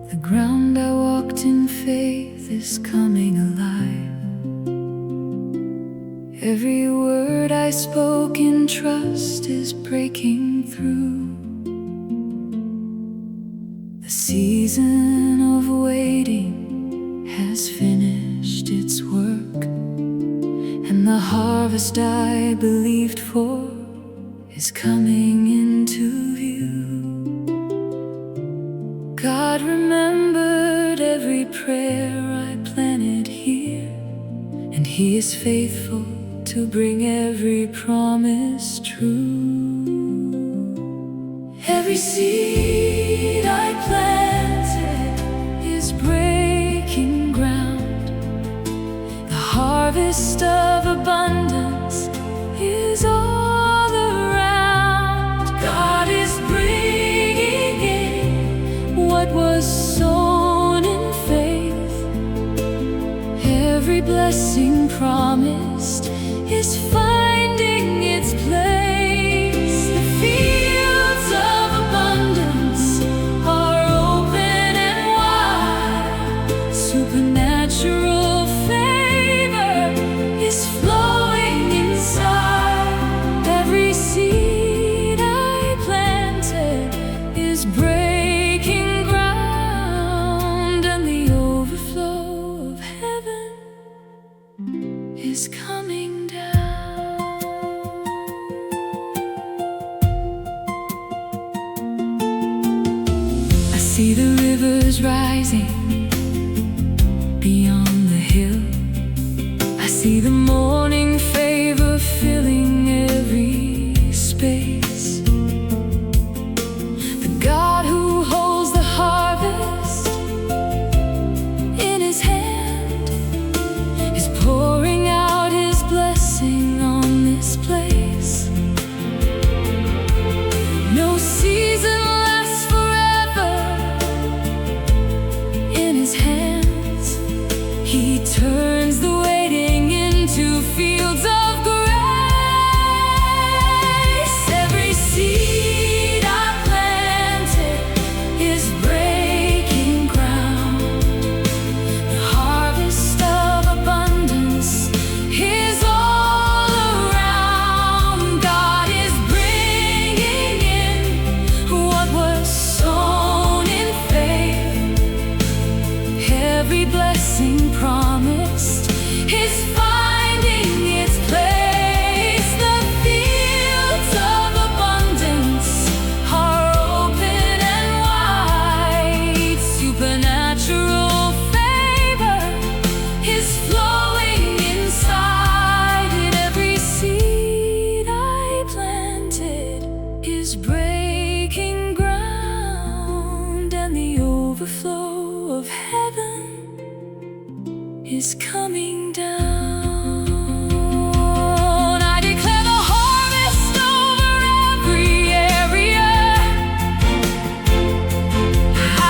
The ground I walked in faith is coming alive. Every word I spoke in trust is breaking through. The season of waiting has finished its work, and the harvest I believed for is coming into view. God remembered every prayer I planted here, and He is faithful to bring every promise true. Every seed I planted is breaking ground. The harvest of abundance is all around. God is bringing in what was sown in faith. Every blessing promised is finding its place. The fields of abundance are open and wide. Supernatural favor is flowing inside. Every seed I planted is breaking ground, and the overflow of heaven is coming down. I see the rivers rising beyond the hill. I see the morning favor filling every space. The God who holds the harvest in His hand is pouring out His blessing on this place. No season lasts forever in His hands. He turns the waiting into fields of grace. Every seed I planted is breaking ground. The harvest of abundance is all around. God is bringing in what was sown in faith. Every blessing promised is finding its place. The fields of abundance are open and wide. Supernatural favor is flowing inside. And every seed I planted is breaking ground, and the overflow of heaven is coming down. I declare the harvest over every area.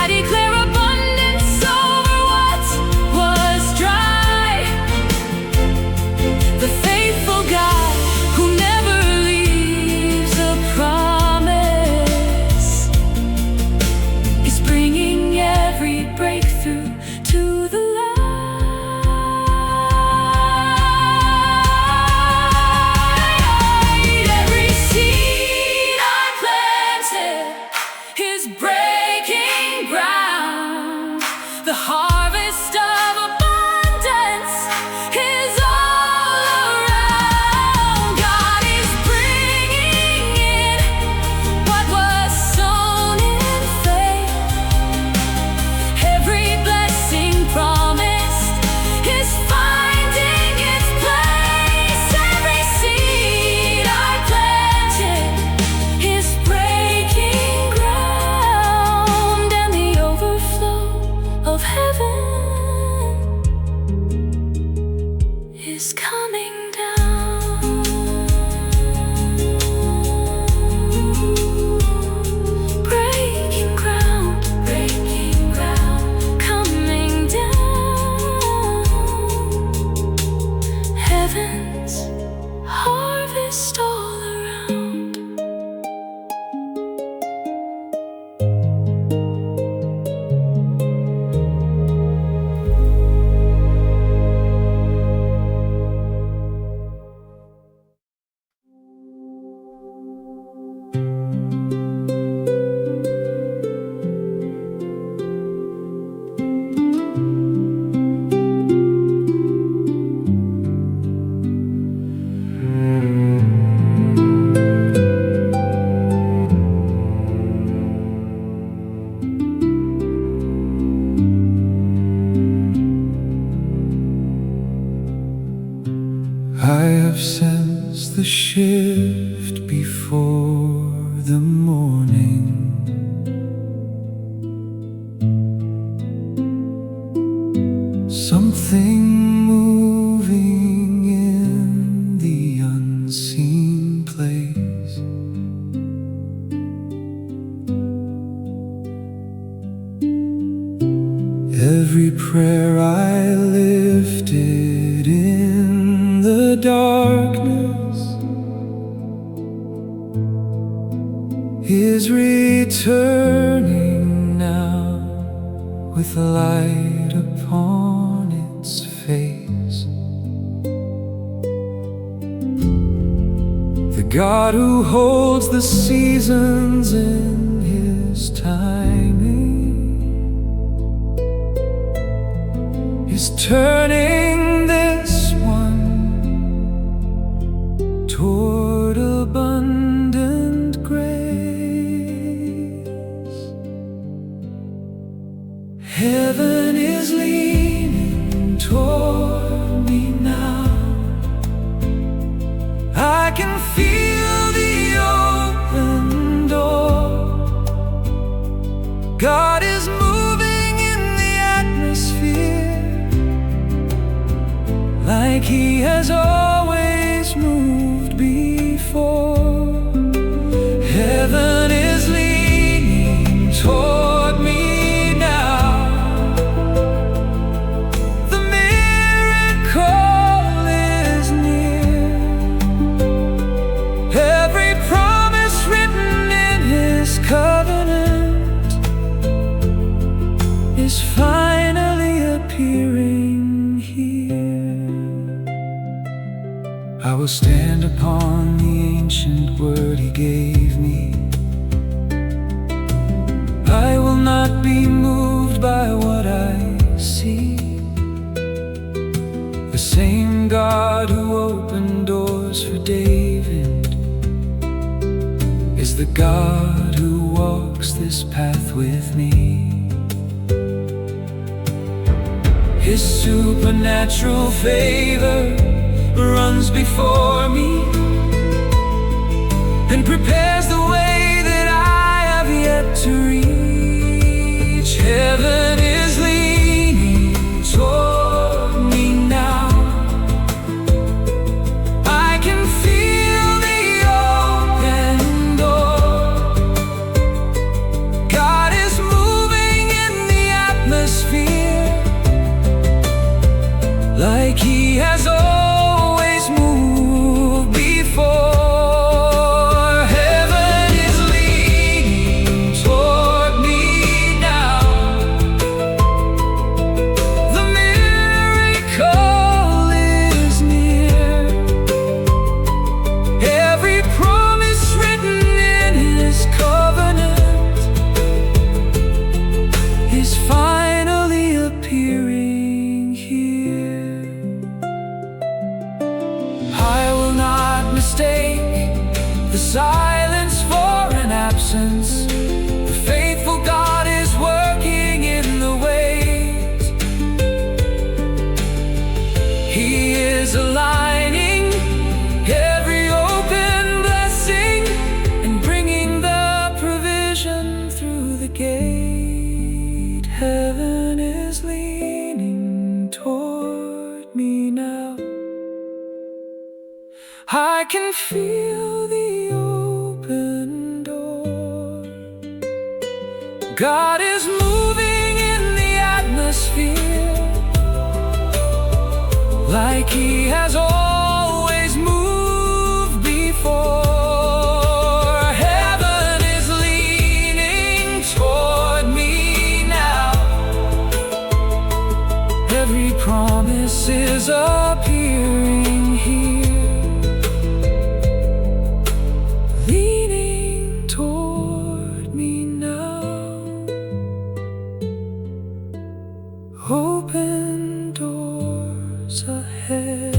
I declare abundance over what was dry. The faithful God who never leaves a promise is bringing every breakthrough to the light. Every seed I planted is breaking ground. The harvest of abundance is all around. God is bringing in what was sown in faith. Every blessing promised is finding its place. Every seed I planted is breaking ground, shift before the morning. Something moving in the unseen place. Every prayer I lifted in the darkness is returning now with light upon its face. The God who holds the seasons in His timing is turning this one toward abundant grace. Heaven is leaning toward me now. I can feel the open door. God is moving in the atmosphere like He has always moved before. Heaven is leaning toward me now. The miracle is near. Every promise written in His covenant is finally appearing here. I will stand upon the ancient word He gave me. I will not be moved by what I see. The same God who opened doors for David is the God who walks this path with me. His supernatural favor runs before me and prepares the way that I have yet to reach. Heaven is leaning toward me now. I can feel the open door. God is moving in the atmosphere like He has always moved before. Heaven is leaning toward me now. The miracle is near. Every promise written in His covenant is finally appearing here. I will not mistake the silence for an absence. The faithful God is working in the ways. He is aligning every open blessing and bringing the provision through the gate. Heaven is leaning toward me now. I can feel the open door. God is moving in the atmosphere like He has always moved before. Heaven is leaning toward me now. Every promise is appearing here. Open doors ahead.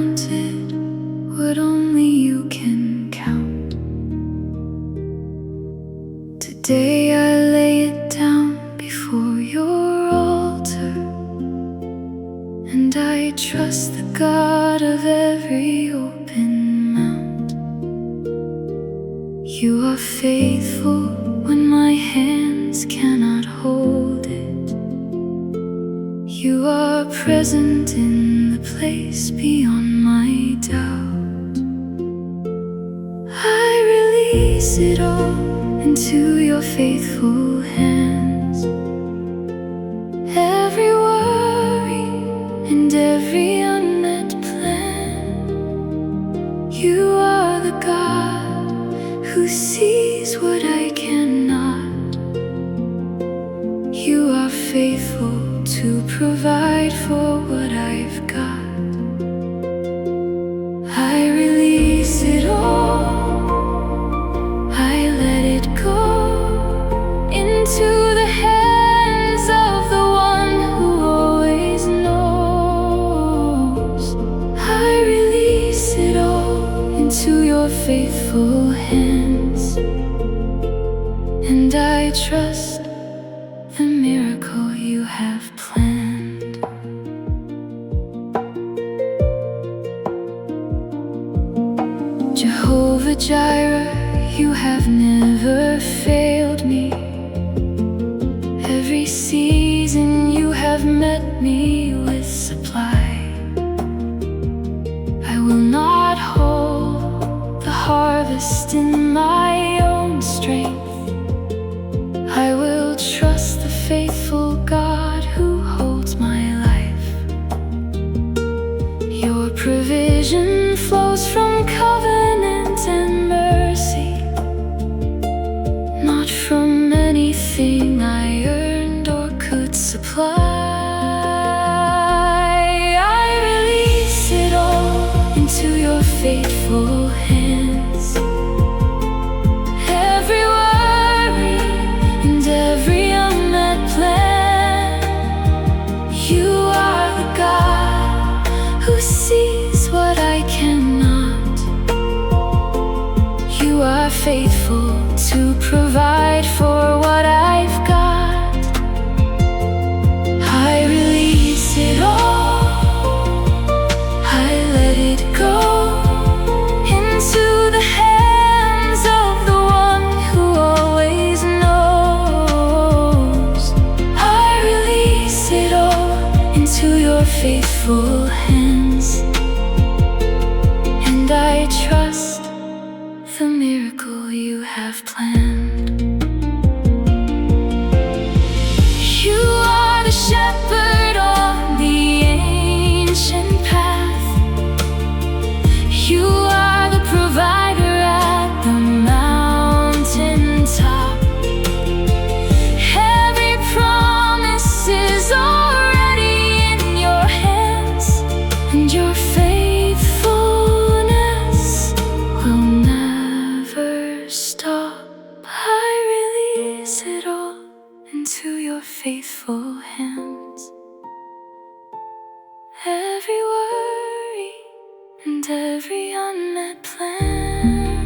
counted what only you can count. Today I lay it down before your altar, and I trust the God of every open mount. You are faithful when my hands cannot hold it. You are present in the place beyond my doubt. I release it all into your faithful hands. Every worry and every unmet plan. You are the God who sees what I cannot. You are faithful to provide for what I've got. I release it all, I let it go into the hands of the one who always knows. I release it all into your faithful hands, and I trust the miracle you have planned. Jehovah Jireh, you have never failed me. Every season you have met me with supply. I will not hold the harvest in my own strength. I will trust the faithful God who holds my life. Your provision flows from covenant and mercy, not from anything I earned or could supply. I release it all into your faithful hands. Every worry and every unmet plan. You are the God who sees what I cannot. You are faithful to provide for what I've got. I release it all, I let it go into the hands of the one who always knows. I release it all into your faithful hands, and I trust the miracle you have planned. You are the shepherd on the ancient path. You are the provider at the mountain top. Every promise is already in your hands, and your faithfulness will never stop. I release it all into your faithful hands. Every worry and every unmet plan.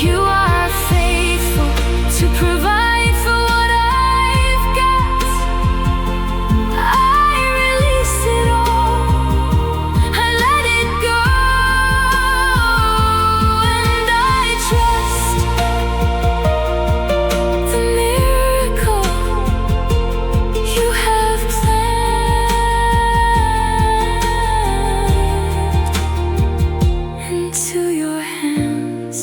You are faithful to provide for what I've got. I release it all, I let it go, and I trust the miracle you have planned. Into your hands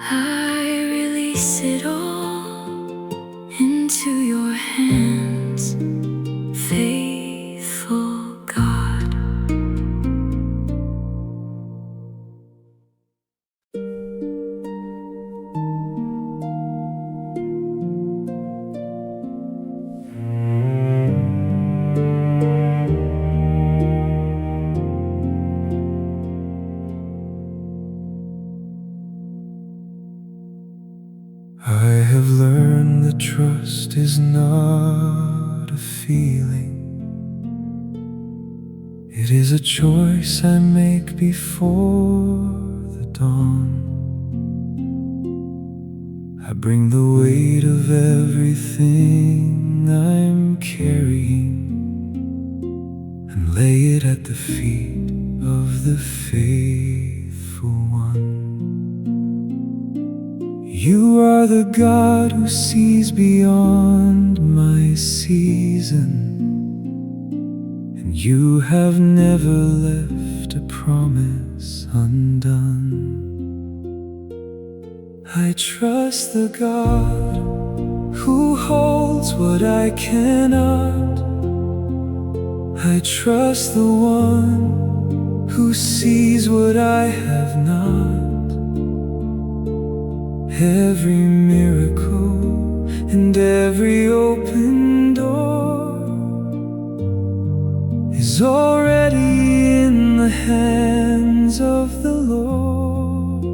I release it all, into your hands, faithful God. I have learned that trust is not a feeling, It is a choice I make before the dawn. I bring the weight of everything I'm carrying and lay it at the feet of the faithful one. You are the God who sees beyond my season, and you have never left a promise undone. I trust the God who holds what I cannot. I trust the one who sees what I have not. Every miracle and every open door is already in the hands of the Lord.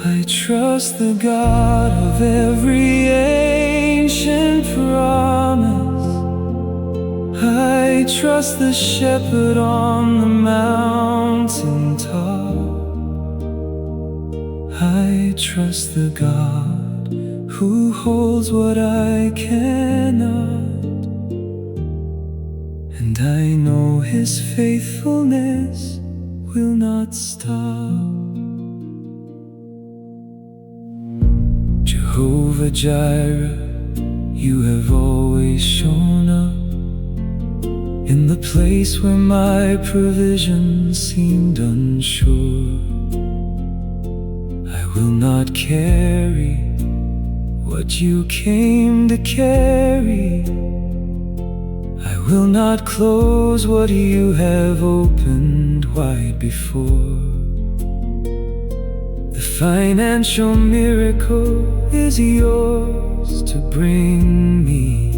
I trust the God of every ancient promise. I trust the shepherd on the mountain top. I trust the God who holds what I cannot, and I know His faithfulness will not stop. Jehovah Jireh, you have always shown up in the place where my provision seemed unsure. I will not carry what you came to carry. I will not close what you have opened wide before. The financial miracle is yours to bring me,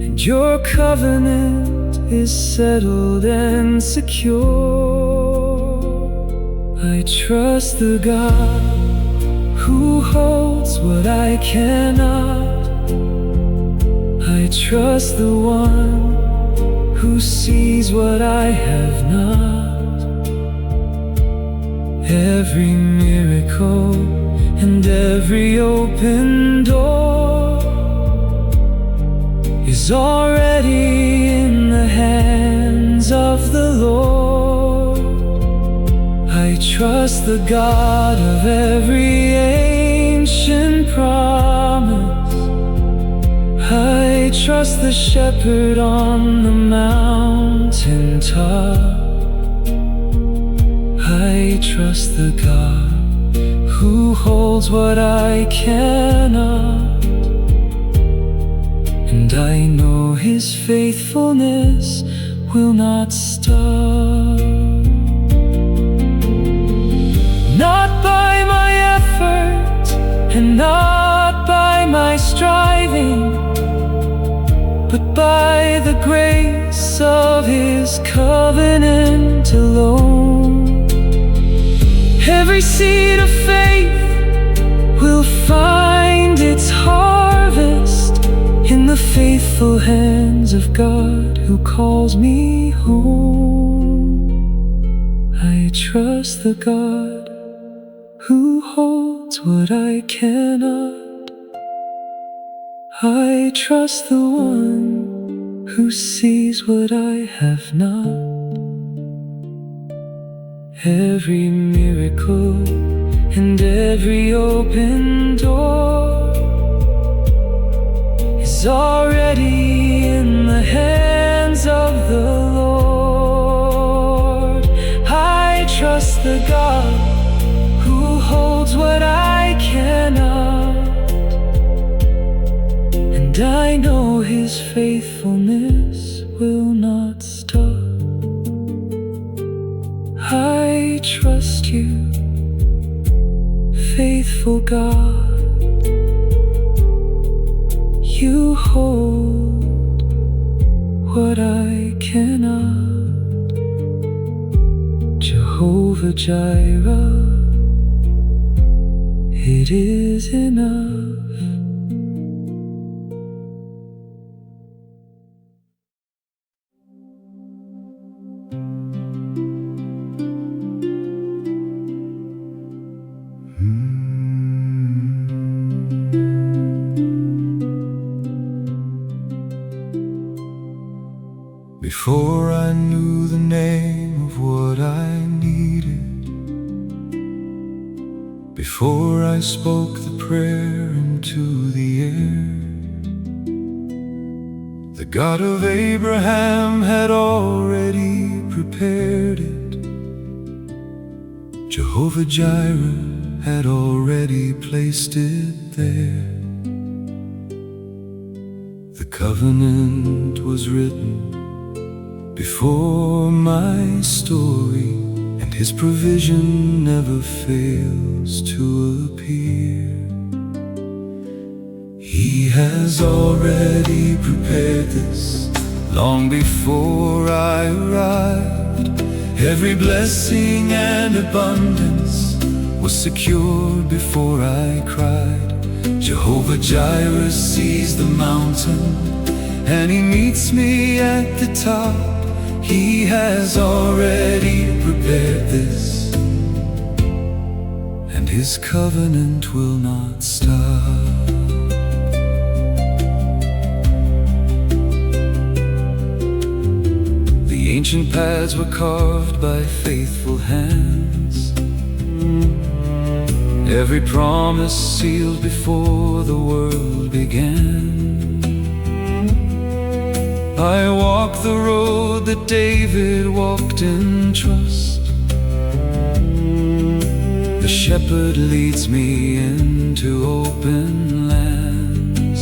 and your covenant is settled and secure. I trust the God who holds what I cannot. I trust the one who sees what I have not. Every miracle and every open door is already in the hands of the Lord. I trust the God of every ancient promise. I trust the shepherd on the mountain top. I trust the God who holds what I cannot, and I know His faithfulness will not stop. Not by my effort and not by my striving, but by the grace of His covenant alone. Every seed of faith will find its harvest in the faithful hands of God who calls me home. I trust the God who holds what I cannot. I trust the one who sees what I have not. Every miracle and every open door is already in the hands of the Lord. I trust the God who holds what I cannot, and I know His faithfulness will not stop. I trust you, faithful God. You hold what I cannot. Jehovah Jireh, it is enough. name of what I needed. Before I spoke the prayer into the air, the God of Abraham had already prepared it. Jehovah Jireh had already placed it there. The covenant was written before my story, and His provision never fails to appear. He has already prepared this long before I arrived. Every blessing and abundance was secured before I cried. Jehovah Jireh sees the mountain, and He meets me at the top. He has already prepared this, and His covenant will not stop. The ancient paths were carved by faithful hands, every promise sealed before the world began. I walk the road that David walked in trust. The shepherd leads me into open lands.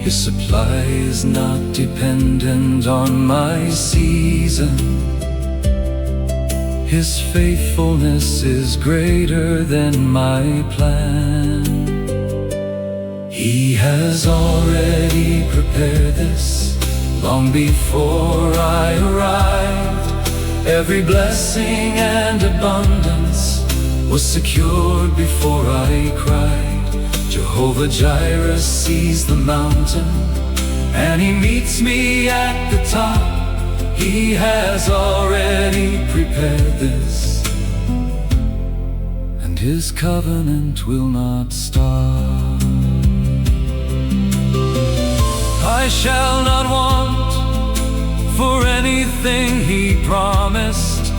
His supply is not dependent on my season. His faithfulness is greater than my plan. He has already prepared this long before I arrived. Every blessing and abundance was secured before I cried. Jehovah Jireh sees the mountain, and He meets me at the top. He has already prepared this, and His covenant will not stop. I shall not want for anything He promised.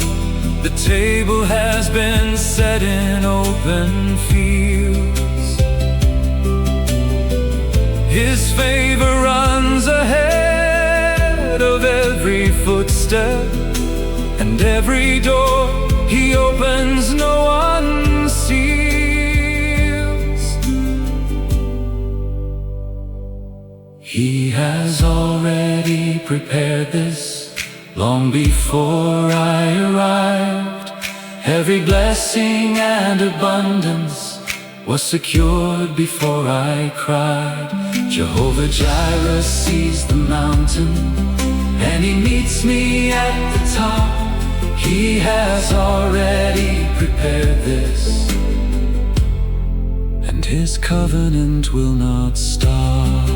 The table has been set in open fields. His favor runs ahead of every footstep, and every door He opens no one seals. He has already prepared this long before I arrived. Every blessing and abundance was secured before I cried. Jehovah Jireh sees the mountain, and He meets me at the top. He has already prepared this, and His covenant will not stop.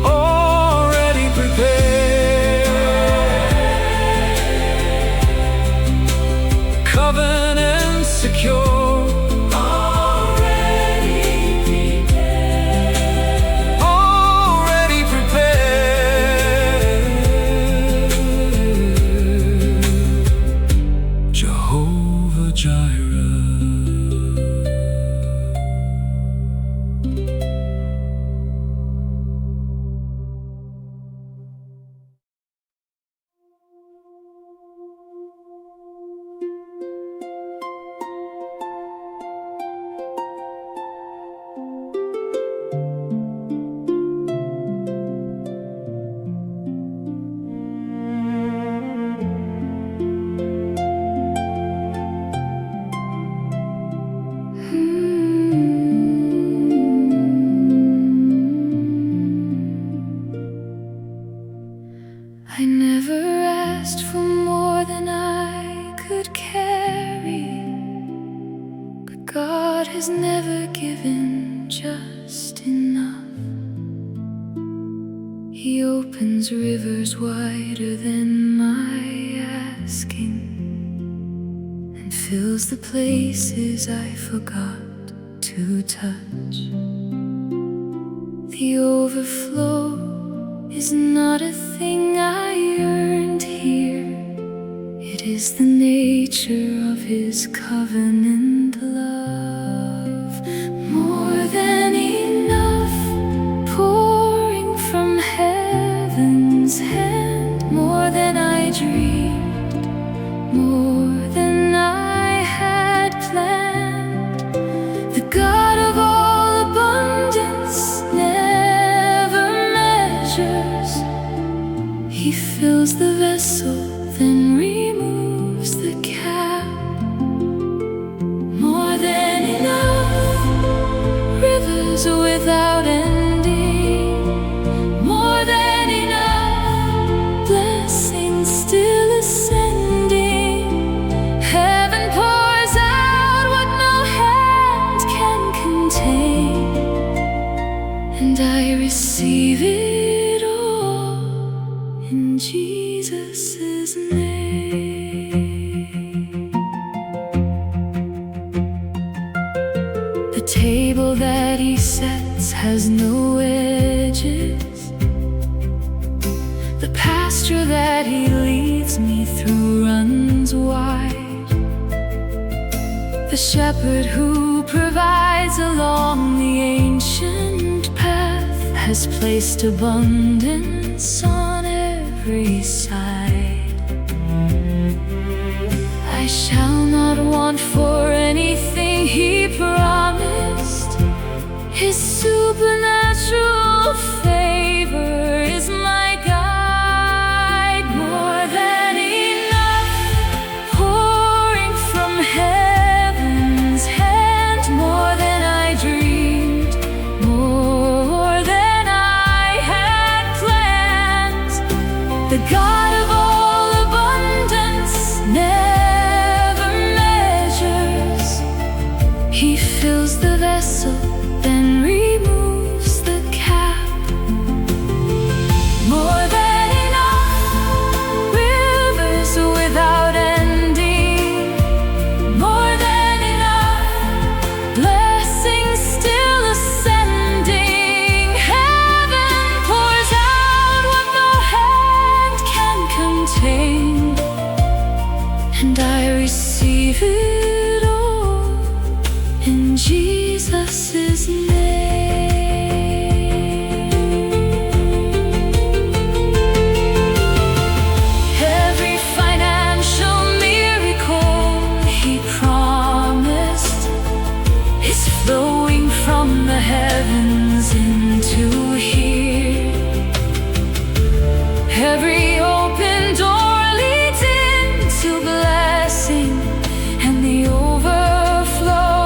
Already prepared, covenant secure. I never asked for more than I could carry, but God has never given just enough. He opens rivers wider than my asking, and fills the places I forgot to touch. The overflow is not a thing I earned here. It is the nature of His covenant love. More than enough, pouring from heaven's hand. More than I dreamed, more than I had planned. The God of all abundance never measures. He fills the vessel, then removes the cap. More than enough, rivers without ending. More than enough, blessings still ascending. Heaven pours out what no hand can contain, and I receive it all in Jesus' name. The table that He sets has no edges. The pasture that He leads me through runs wide. The shepherd who provides along the ancient path has placed abundance on every side. I shall not want for anything He promised. His supernatural favor is my guide. More than enough, pouring from heaven's hand. More than I dreamed, more than I had planned. The God of all abundance never measures. He fills the vessel, then removes the cap. More than enough, rivers without ending. More than enough, blessings still ascending. Heaven pours out what no hand can contain, and I receive it all in Jesus' name. Every financial miracle He promised is flowing from the heavens into here. Every open door leads into blessing, and the overflow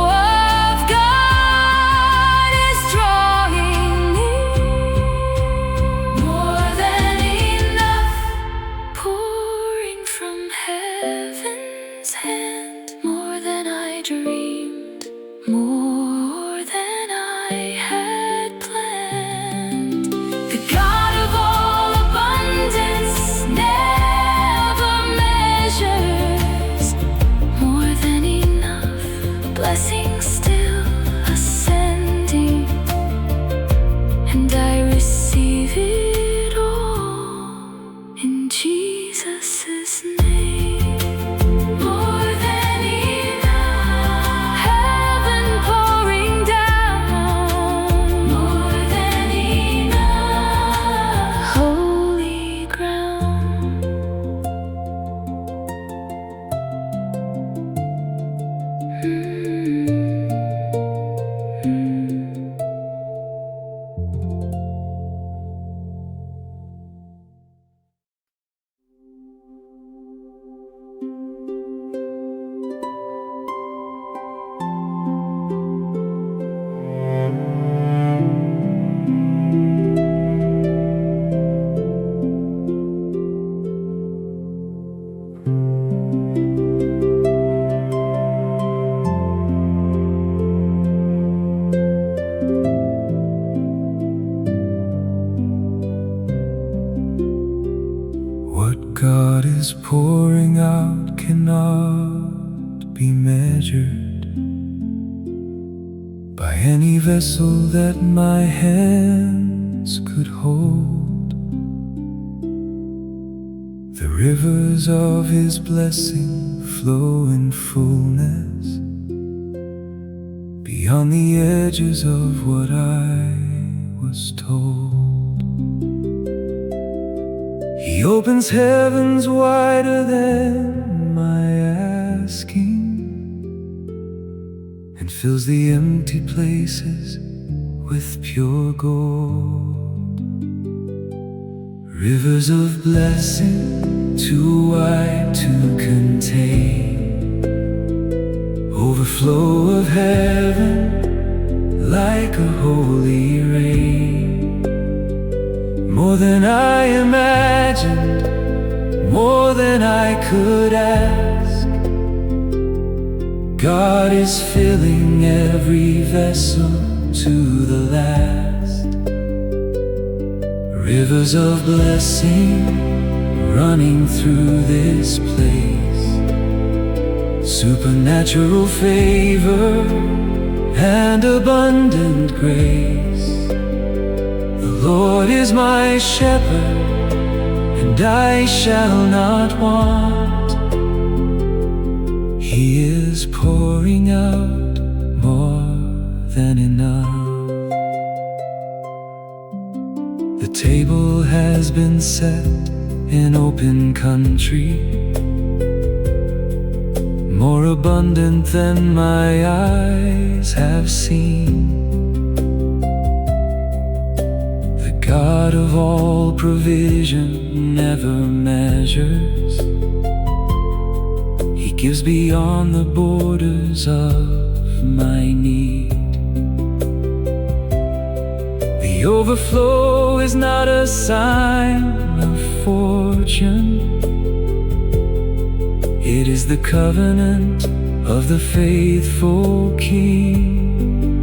of God is drawing near. More than enough, pouring from heaven's hand. More than I dreamed, more than I had planned. The God of all abundance never measures. More than enough, blessings still ascending, and I receive it all in Jesus' name. More than enough, heaven pouring down. More than enough, holy ground. God is pouring out cannot be measured by any vessel that my hands could hold. Rivers of His blessing flow in fullness beyond the edges of what I was told. He opens heavens wider than my asking and fills the empty places with pure gold. Rivers of blessing too wide to contain, overflow of heaven like a holy rain. More than I imagined, more than I could ask, God is filling every vessel to the last. Rivers of blessing running through this place, supernatural favor and abundant grace. The Lord is my shepherd, and I shall not want. He is pouring out more than enough. The table has been set in open country, more abundant than my eyes have seen. The God of all provision never measures. He gives beyond the borders of my need. The overflow is not a sign of fortune. It is the covenant of the faithful King.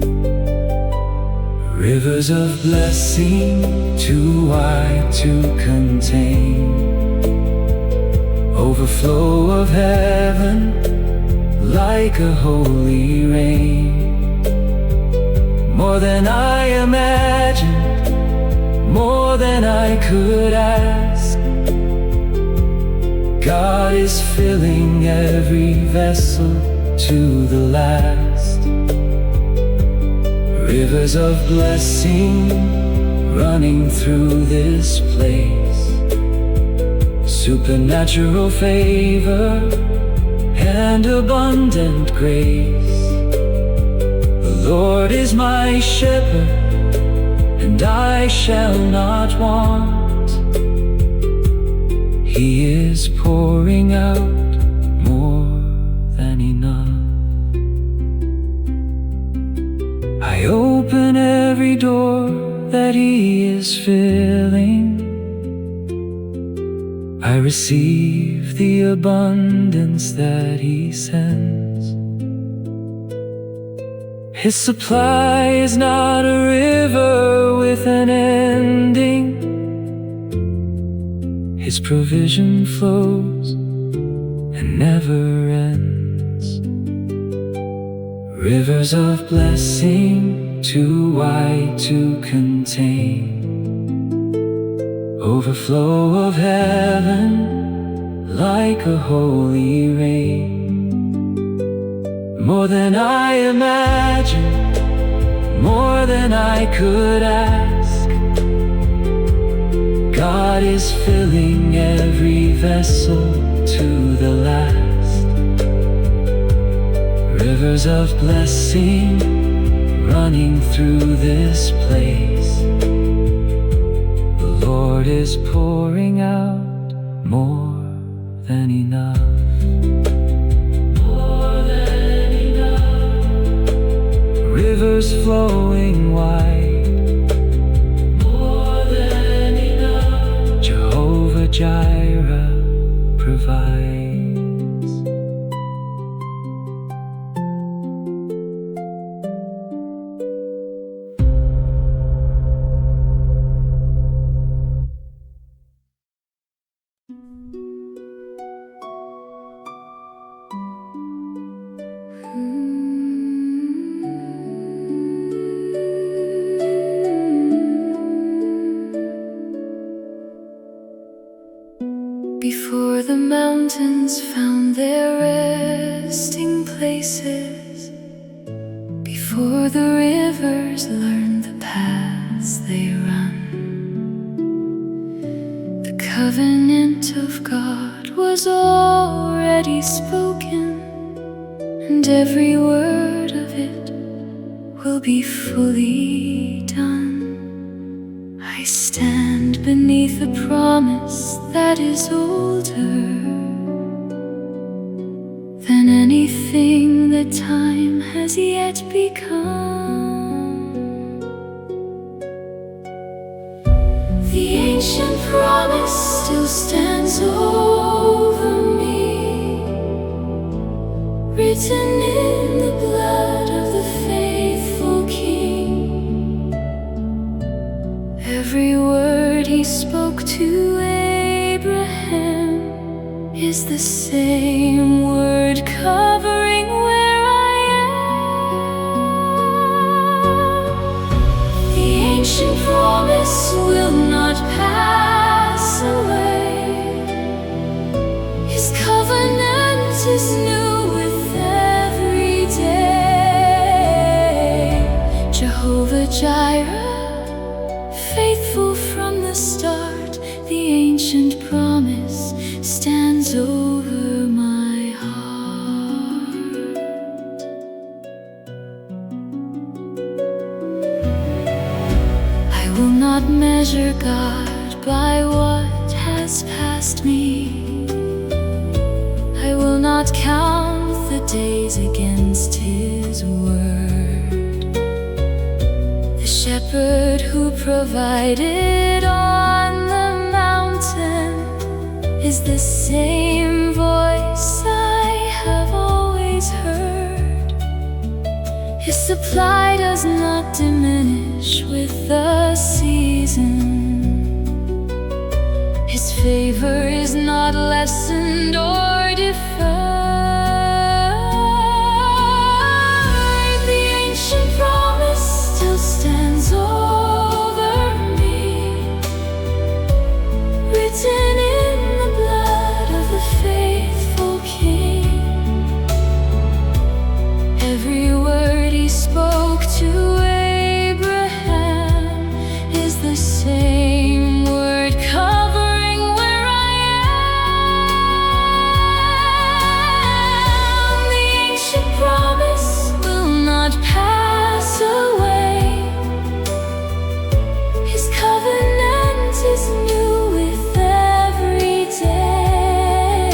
Rivers of blessing too wide to contain, overflow of heaven like a holy rain. More than I imagined, more than I could ask, God is filling every vessel to the last. Rivers of blessing running through this place, supernatural favor and abundant grace. The Lord is my shepherd, and I shall not want. He is pouring out more than enough. I open every door that He is filling. I receive the abundance that He sends. His supply is not a river with an ending. His provision flows and never ends. Rivers of blessing too wide to contain, overflow of heaven like a holy rain. More than I imagined, more than I could ask, God is filling every vessel to the last. Rivers of blessing running through this place. The Lord is pouring out more than enough. More than enough. Rivers flowing wide. More than enough. Jehovah Jireh provides. Before the mountains found their resting places, before the rivers learned the paths they run, the covenant of God was already spoken, and every word of it will be fully done. I stand beneath a promise that is older than anything that time has yet become. The ancient promise still stands over me, written in the blood of the faithful King. Every word he spoke to Abraham is the same word covering where I am. The ancient promise will not pass away. His covenant is new with every day. Jehovah Jireh, faithful from the start, the ancient promise stands over my heart. I will not measure God by what has passed me. I will not count the days against His word. The shepherd who provided on the mountain is the same voice I have always heard. His supply does not diminish with the season. His favor is not lessened or deferred. The ancient promise still stands over me, written in the blood of the faithful King. Every word he spoke to Abraham is the same word covering where I am. The ancient promise will not pass away. His covenant is new with every day.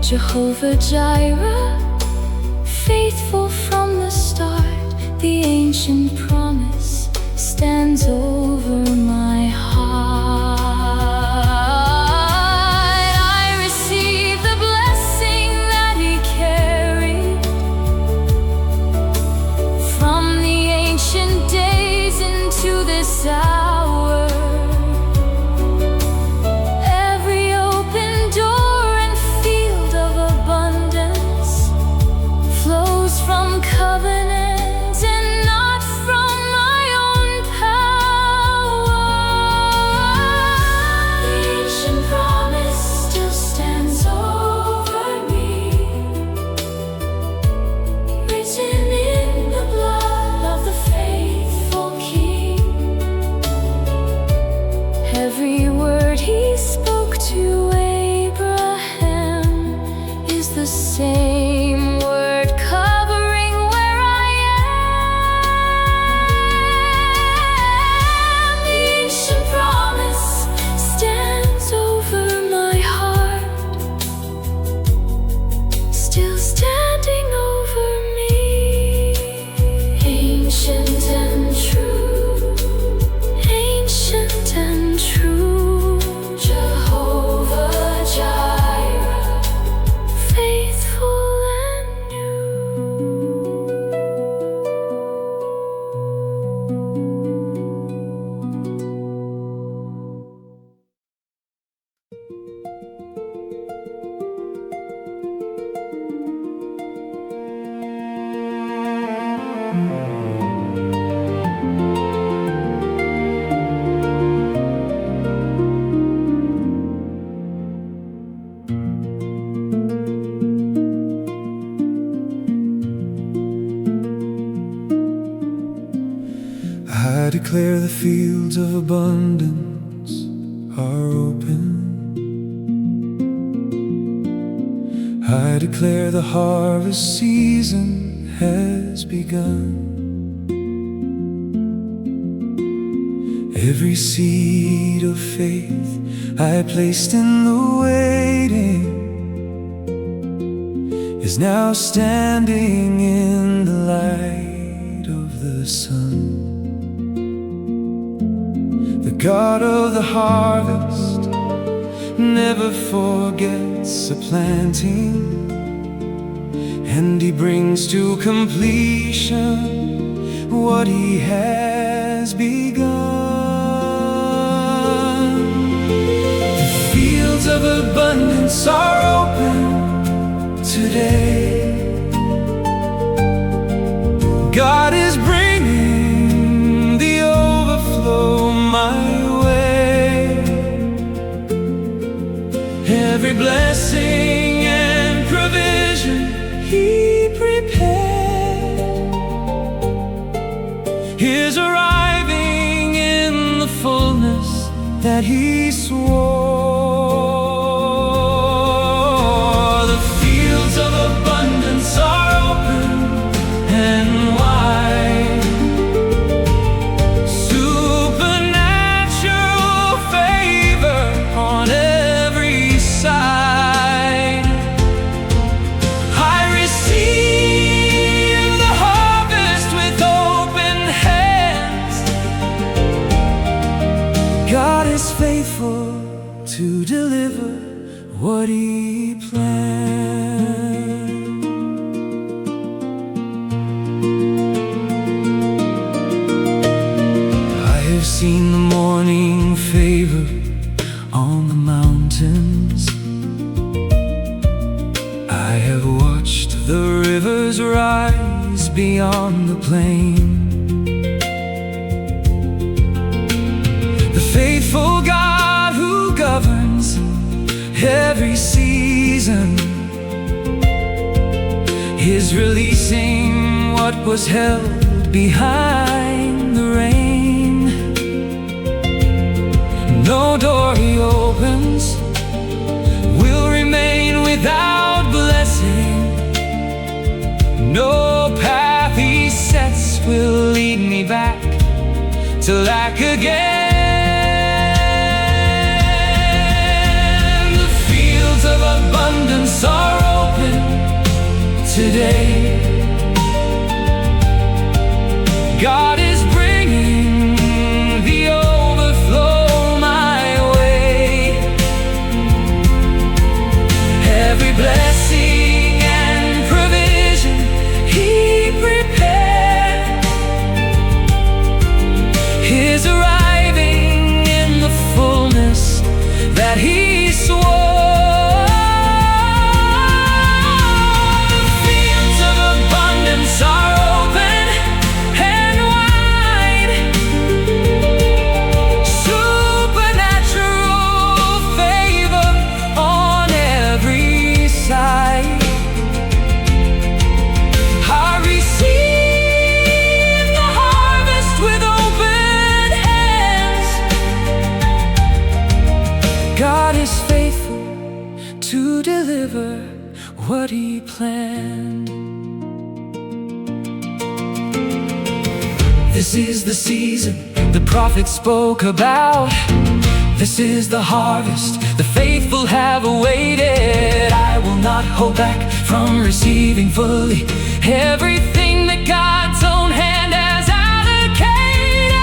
Jehovah Jireh, faithful from the start, the ancient promise stands over my heart. I receive the blessing that He carried from the ancient days into this hour. Every open door and field of abundance flows from covenant and not from my own power. fields of abundance are open. I declare the harvest season has begun. Every seed of faith I placed in the waiting is now standing in the light of the sun. The God of the harvest never forgets a planting, and He brings to completion what He has begun. The fields of abundance are open today. God is bringing the overflow my way. Every blessing and provision He prepared is arriving in the fullness that He swore. The fields of abundance are open and wide. Supernatural favor on every side. I receive the harvest with open hands. God is faithful to deliver what He planned. I have seen the morning favor on the mountains. I have watched the rivers rise beyond the plain. The faithful God who governs every season is releasing what was held behind the rain. No door He opens will remain without blessing. No path He sets will lead me back to lack again. The fields of abundance are open today. God is bringing the overflow my way. Every blessing and provision He prepared is arriving in the fullness that He swore. The fields of abundance are open and wide. Supernatural favor on every side. I receive the harvest with open hands. God is faithful to deliver what He planned. This is the season the prophet spoke about. This is the harvest the faithful have awaited. I will not hold back from receiving fully everything that God's own hand has allocated.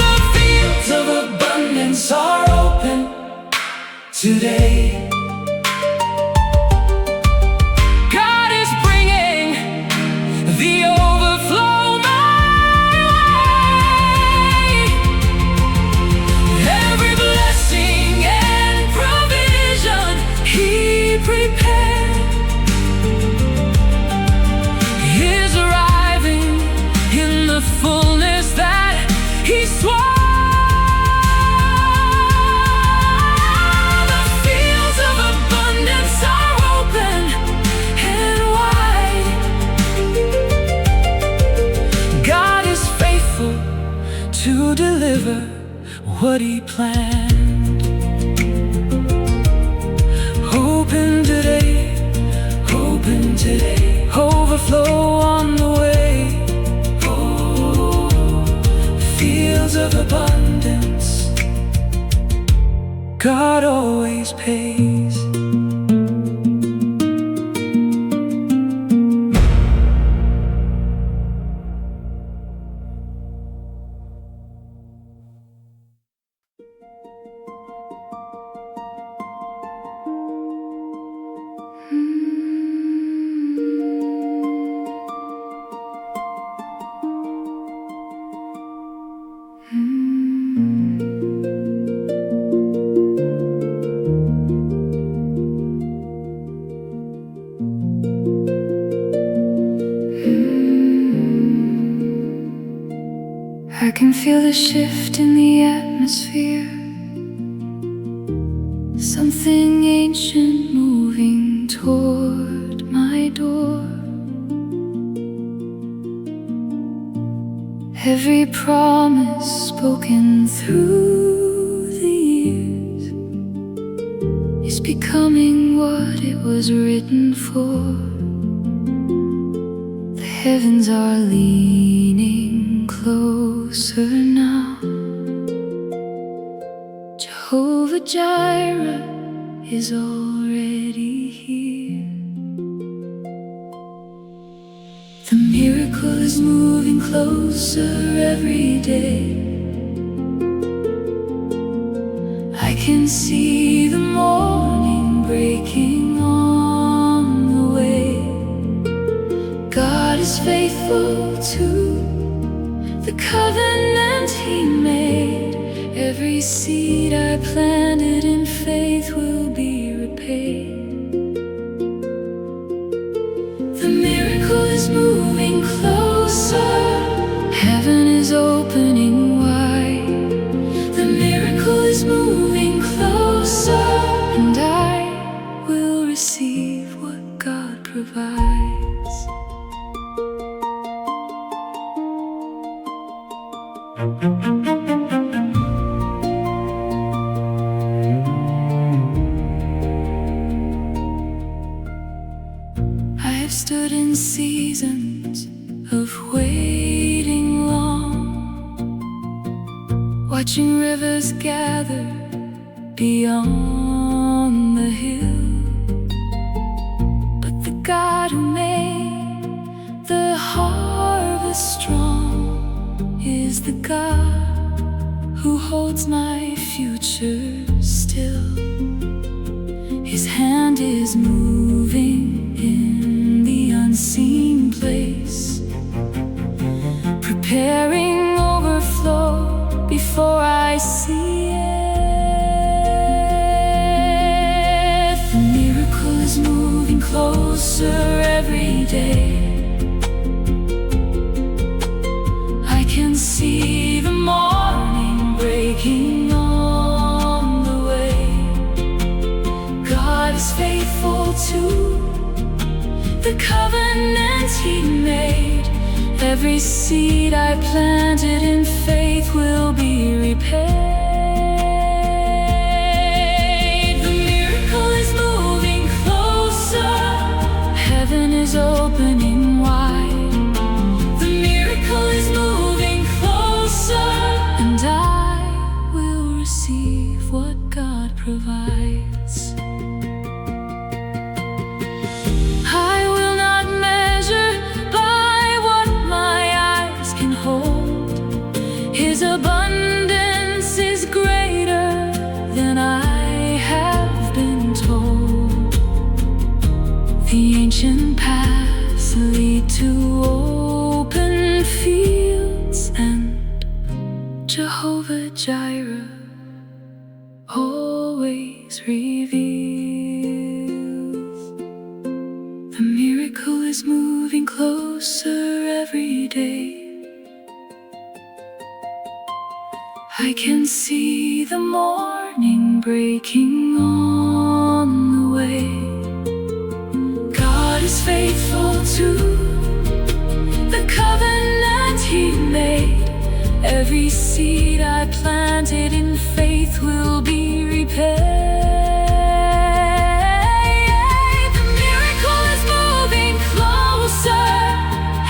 The fields of abundance are open today. God is bringing the overflow my way. Every blessing and provision He prepared is arriving in the fullness that He swore. The fields deliver what He planned. Hoping today, overflow on the way. Oh, fields of abundance, God always pays. I can feel the shift in the atmosphere, something ancient moving toward my door. Every promise spoken through the years is becoming what it was written for. The heavens are leaning closer now. Jehovah Jireh is already here. The miracle is moving closer every day. I can see the morning breaking on the way. God is faithful to the covenant He made. Every seed I planted in faith will be repaid. The miracle is moving closer. Heaven is opening wide. The miracle is moving closer, and I will receive what God provides. I have stood in seasons of waiting long, watching rivers gather beyond the hill. But the God who made the harvest strong is the God who holds my future still. His hand is moving in the unseen place, preparing overflow before I see it. The miracle is moving closer every day. I can see the morning breaking on the way. God is faithful to the covenant He made. Every seed I planted in faith will be repaid. The miracle is moving closer. Heaven is opening wide. The miracle is moving closer, and I will receive what God provides. I will not measure by what my eyes can hold. His abundance is greater than I have been told. The ancient paths lead to open fields, and Jehovah Jireh always reveals. The miracle is moving closer every day. I can see the morning breaking on the way. God is faithful to the covenant He made. Every seed I planted in faith will be repaid. The miracle is moving closer.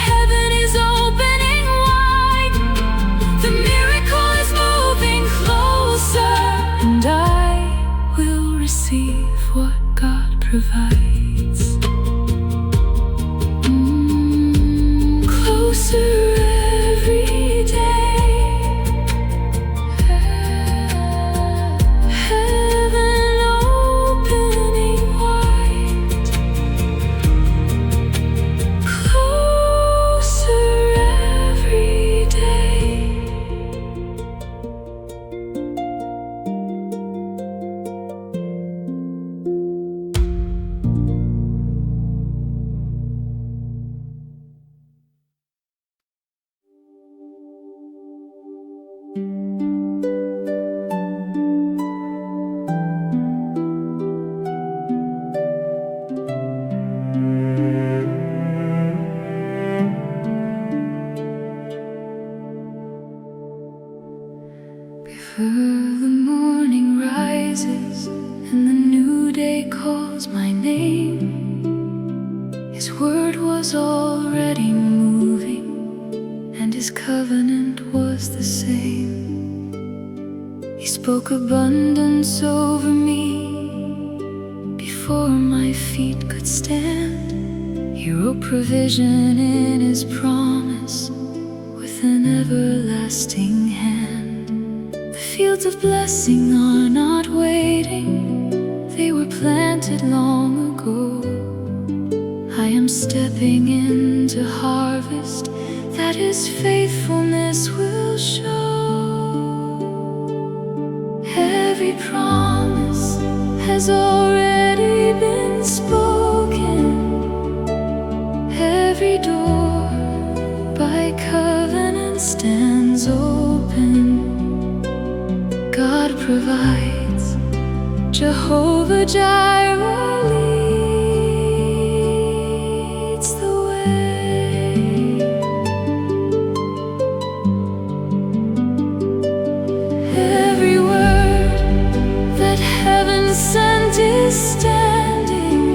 Heaven is opening wide. The miracle is moving closer, and I will receive what God provides. Closer every day. Heaven opening wide. Closer every day. Before the morning rises and the new day calls my name, His word was already moving, and His covenant was the same. He spoke abundance over me before my feet could stand. He wrote provision in His promise with an everlasting hand. The fields of blessing are not waiting, they were planted long ago. I am stepping into harvest that His faithfulness will show. Every promise has already been spoken. Every door by covenant stands open. God provides, Jehovah Jireh leads the way. Every word that heaven sent is standing.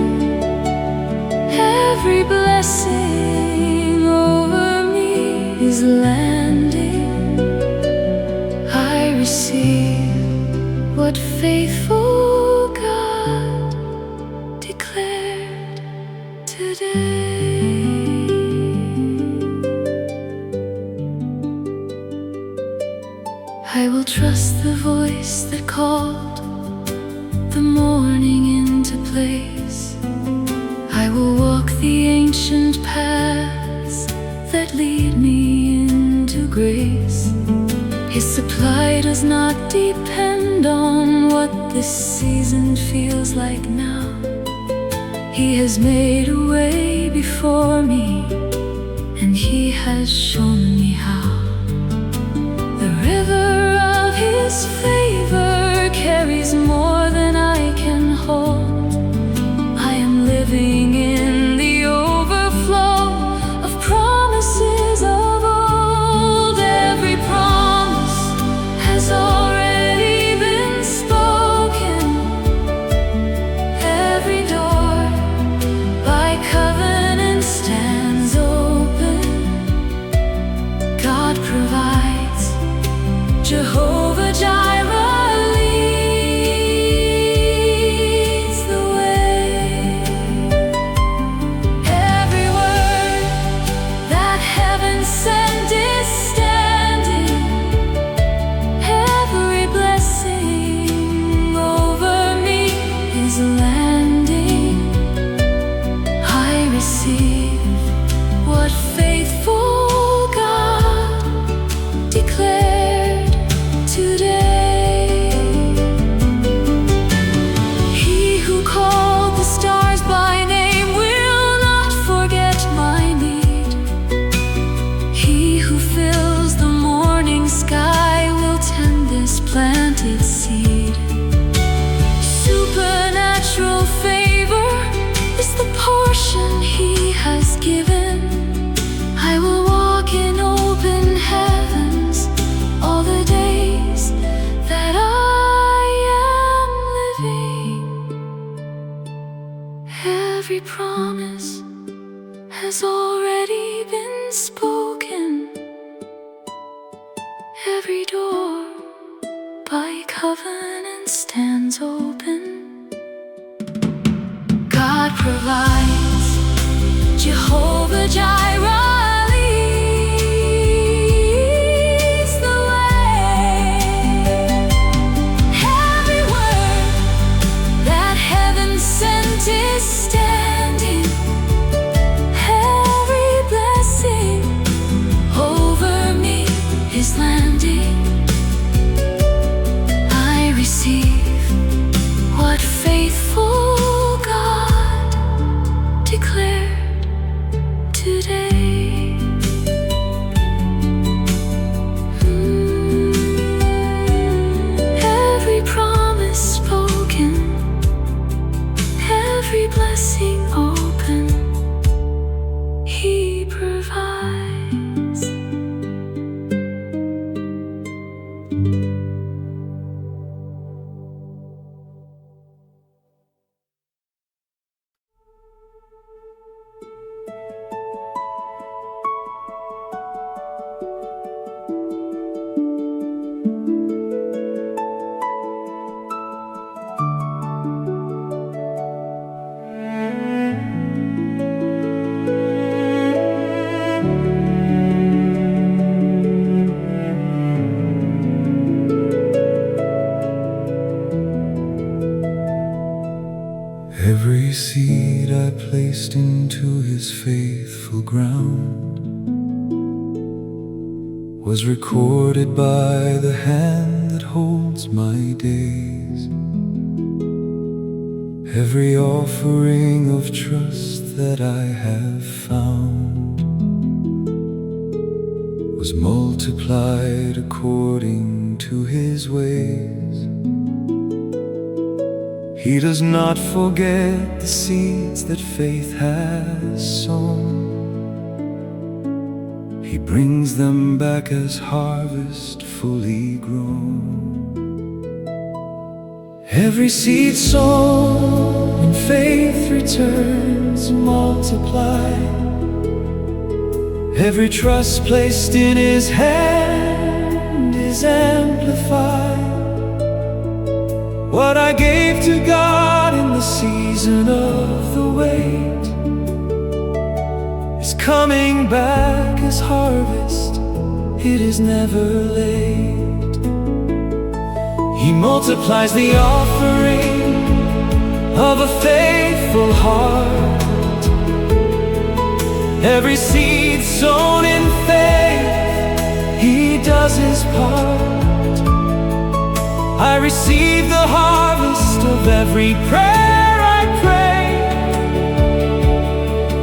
Every blessing over me is landing. I receive what faithful God declared today. I will trust the voice that called the morning into place. I will walk the ancient paths that lead me into grace. His supply does not depend on what this season feels like now. He has made a way before me, and He has shown me how. The river of His favor carries more than I can hold. I am living in the overflow of promises of old. Every promise has already been spoken. Every door by covenant stands open. God provides, Jehovah Jireh leads. promise has already been spoken. Every door by covenant stands open. God provides, Jehovah Jireh leads the way. Every word that heaven sent is standing. Every blessing over me is landing. I receive what faithful God declared today. Every promise spoken, every blessing open, He provides. Every seed I placed into His faithful ground was recorded by the hand that holds my days. Every offering of trust that I have found was multiplied according to His ways. He does not forget the seeds that faith has sown. He brings them back as harvest fully grown. Every seed sown in faith returns multiplied. Every trust placed in His hand is amplified. What I gave to God in the season of the wait is coming back as harvest. It is never late. He multiplies the offering of a faithful heart. Every seed sown in faith, He does His part. I receive the harvest of every prayer I pray.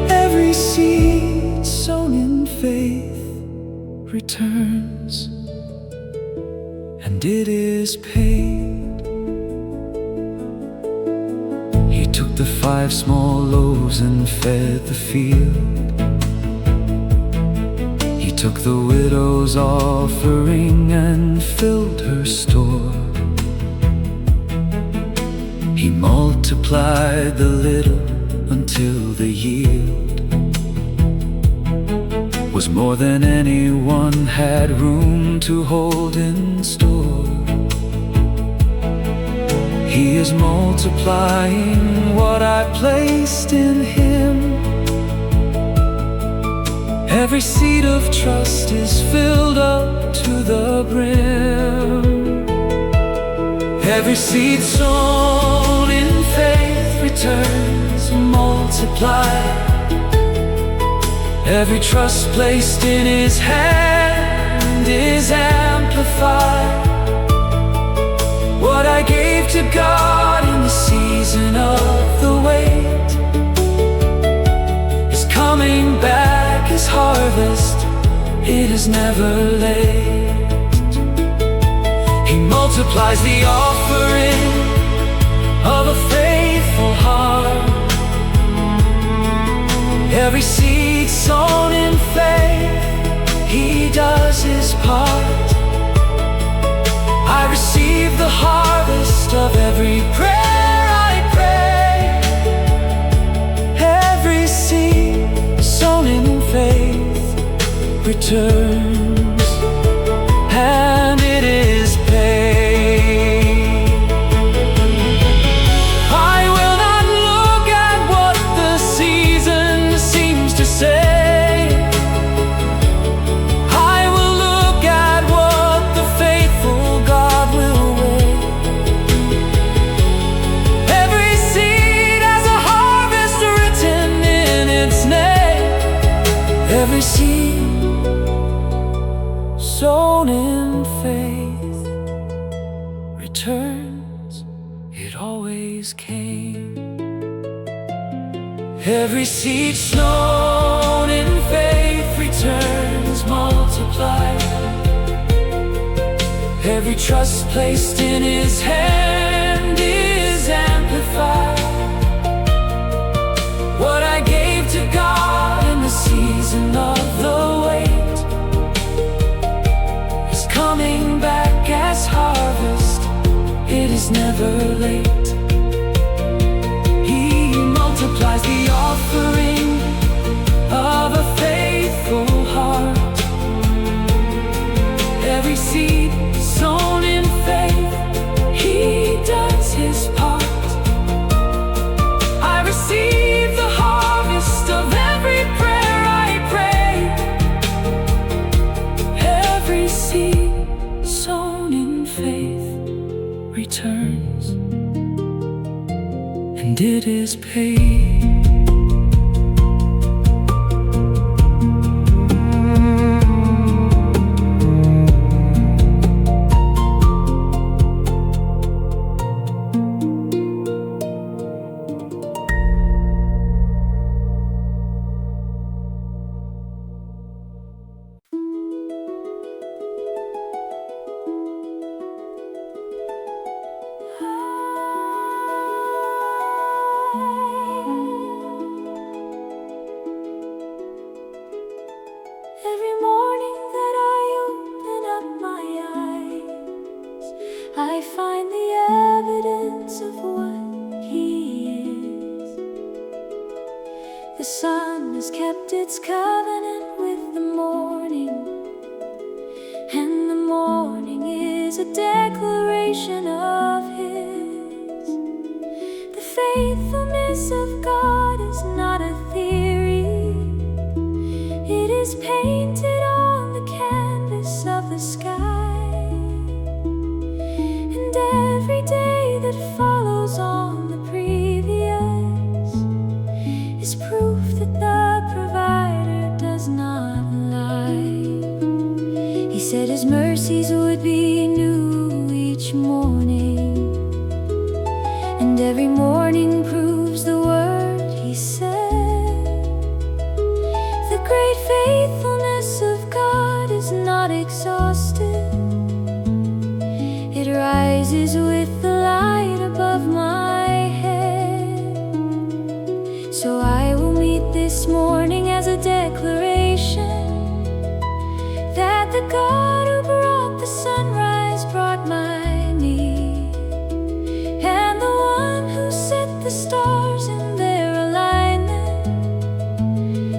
Every seed sown in faith returns, and it is paid. He took the 5 small loaves and fed the field. He took the widow's offering and filled her store. He multiplied the little until the yield was more than anyone had room to hold in store. He is multiplying what I placed in Him. Every seed of trust is filled up to the brim. Every seed sown in faith returns multiplied. Every trust placed in His hand is amplified. What I gave to God in the season of the wait is coming back as harvest. It is never late. He multiplies the offering of a faithful heart. Every seed sown in faith, He does His part. I receive the harvest of every prayer I pray. returns, it always came. Every seed sown in faith returns multiplied. Every trust placed in His hand is amplified. What I gave to God in the season of the wait is coming back as harvest. It is never late. He multiplies the offering of a faithful heart. Every seed sown in faith, He does His part. I receive the harvest of every prayer I pray. Every seed sown in faith returns, and it is paid. Every morning that I open up my eyes, I find the evidence of what He is. The sun has kept its covenant with the morning, and the morning is a declaration of His. The faithfulness of God is not a theory. It is painted on the canvas of the sky, and every day that follows on the previous is proof that the provider does not lie. He said His mercies would be new each morning, and every morning proves the word He said. The great faithfulness of God is not exhausted. It rises with the light above my head. So I will meet this morning as a declaration that the God who brought the sunrise brought my need, and the one who set the stars in their alignment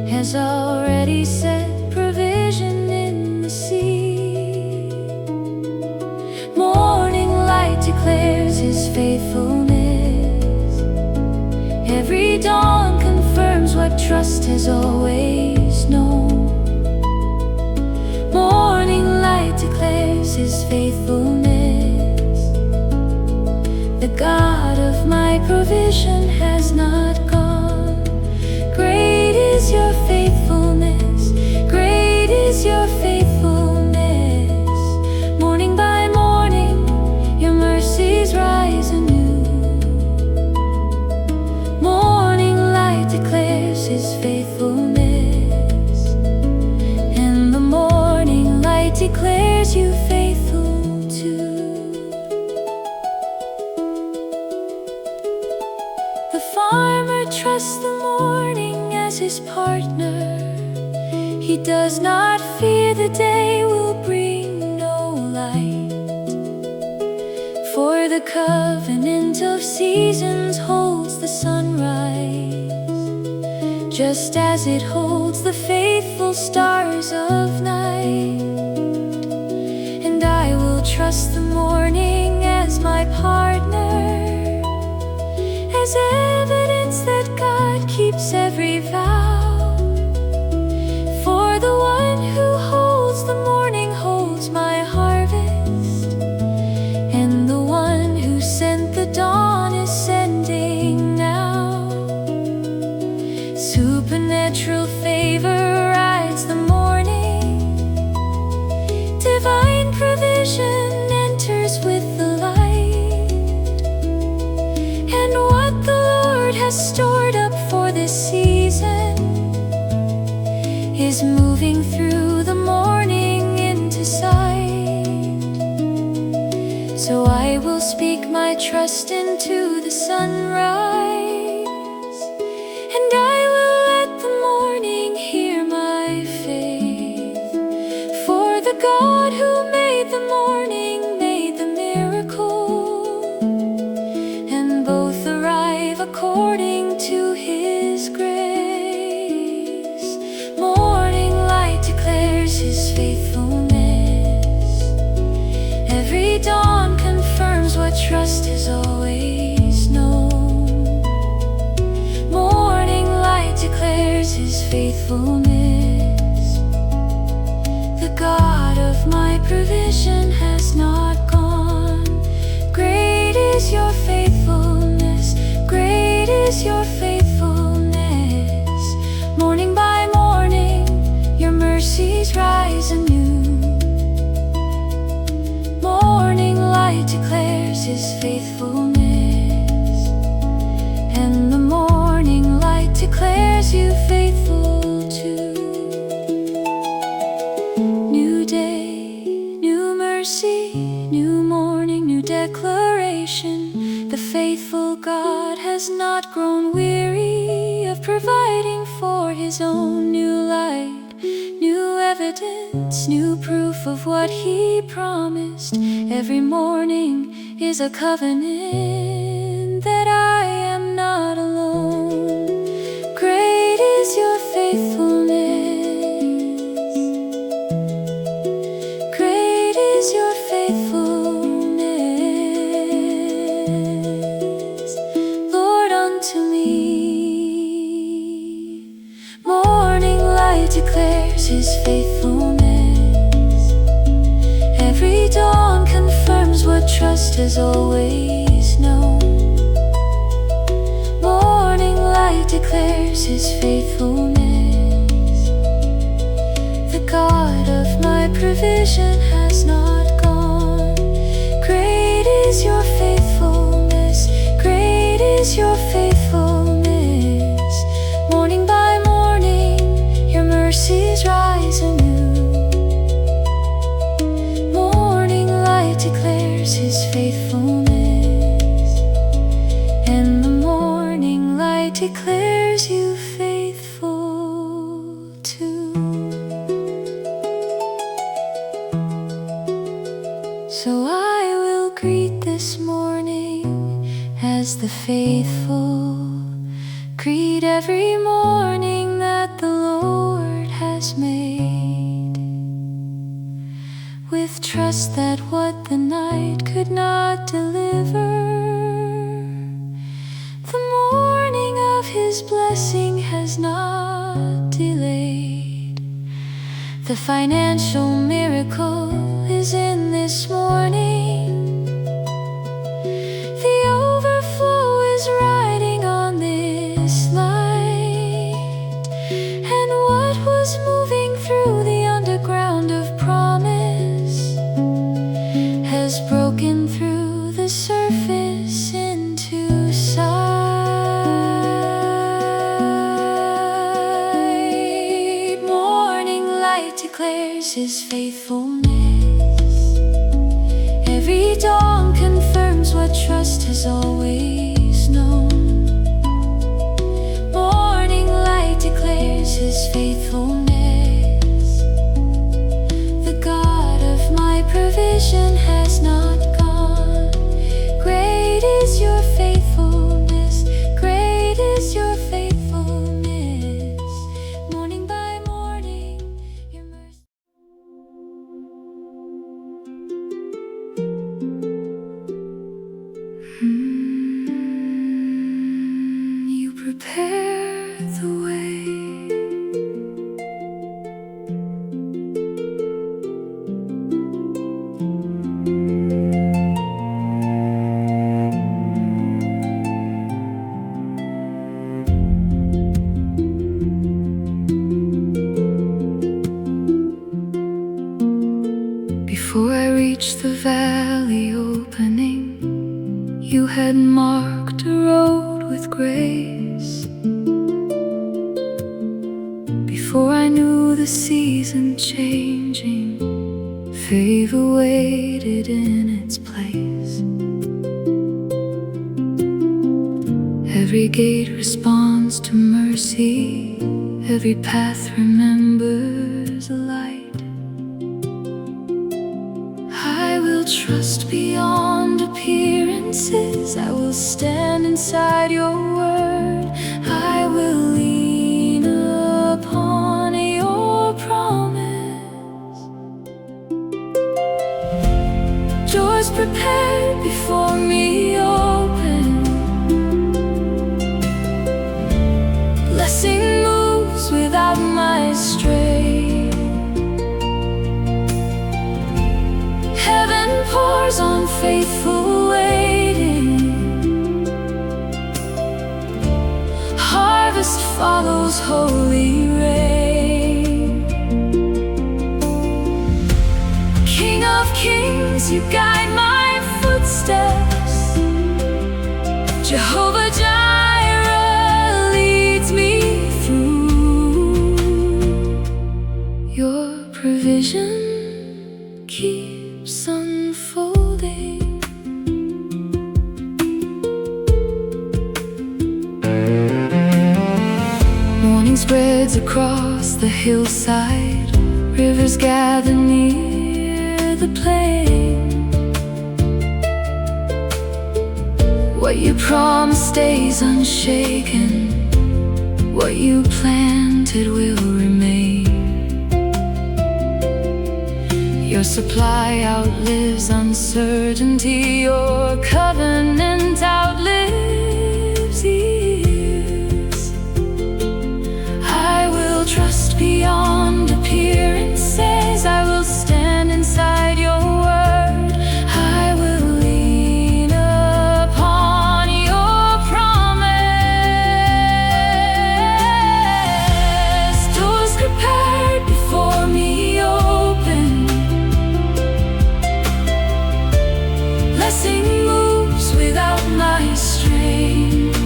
has already set provision in the sea. Morning light declares His faithfulness. Every dawn confirms what trust has always known. Morning light declares His faithfulness. The God of my provision has not gone. Great is your faithfulness, great is your faithfulness. Morning by morning, your mercies rise anew. Morning light declares His faithfulness, and the morning light declares you faithful too. The farmer trusts the morning as his partner. He does not fear the day will bring no light, for the covenant of seasons holds the sunrise, just as it holds the faithful stars of night. And I will trust the morning as my partner, as evidence that God keeps every vow. For the one who holds the morning holds my harvest, and the one who sent the dawn is sending now. Supernatural favor rides the morning, divine provision enters with the light. So I will speak my trust into the sunrise, and I will let the morning hear my faith. For the God who made the morning made the miracle, and both arrive according to His grace. Morning light declares His faithfulness. Every dawn confirms what trust has always known. Morning light declares His faithfulness. The God of my provision has not gone. Great is your faithfulness, great is your faithfulness. Morning by morning, your mercies rise anew. Morning light declares His faithfulness, and the morning light declares you faithful too. New day, new mercy, new morning, new declaration. The faithful God has not grown weary of providing for His own. New light, new evidence, new proof of what He promised. Every morning is a covenant that I am not alone. Great is your faithfulness, great is your faithfulness, Lord, unto me. Morning light declares His faithfulness. Every dawn confirms what trust has always known. Morning light declares His faithfulness. The God of my provision has not gone. Great is your faithfulness, great is your faithfulness. Morning by morning, your mercies rise anew. Declares His faithfulness, and the morning light declares you faithful too. So I will greet this morning as the faithful greet every morning that the Lord has made, with trust that what the night could not deliver, the morning of His blessing has not delayed. The financial miracle is in this morning. The overflow is riding on this light, and what was moving through the underground of promise has broken through the surface into sight. Morning light declares His faithfulness. Every dawn confirms what trust has always known. Morning light declares His faithfulness. The God of my provision has not gone. Great is your faithfulness, great is your faithfulness. Morning by morning, your mercy. You prepare the way. Before I reached the valley opening, you had marked a road with grace. Before I knew the season changing, favor waited in its place. Every gate responds to mercy, every path remembers a light. I will trust beyond appearances, I will stand inside your word, I will lean upon your promise. Doors prepared before me open, blessing moves without my strength. Heaven pours on faithful waiting, harvest follows holy rain. King of kings, you guide my footsteps. Jehovah Jireh leads me through. Your provision keeps unfolding. Morning spreads across the hillside, rivers gather near the plain. What you promised stays unshaken, what you planted will remain. Your supply outlives uncertainty, your covenant outlives years. I will trust beyond appearances, I will stand inside your word, I will lean upon your promise. Doors prepared before me open, blessing moves without my strength.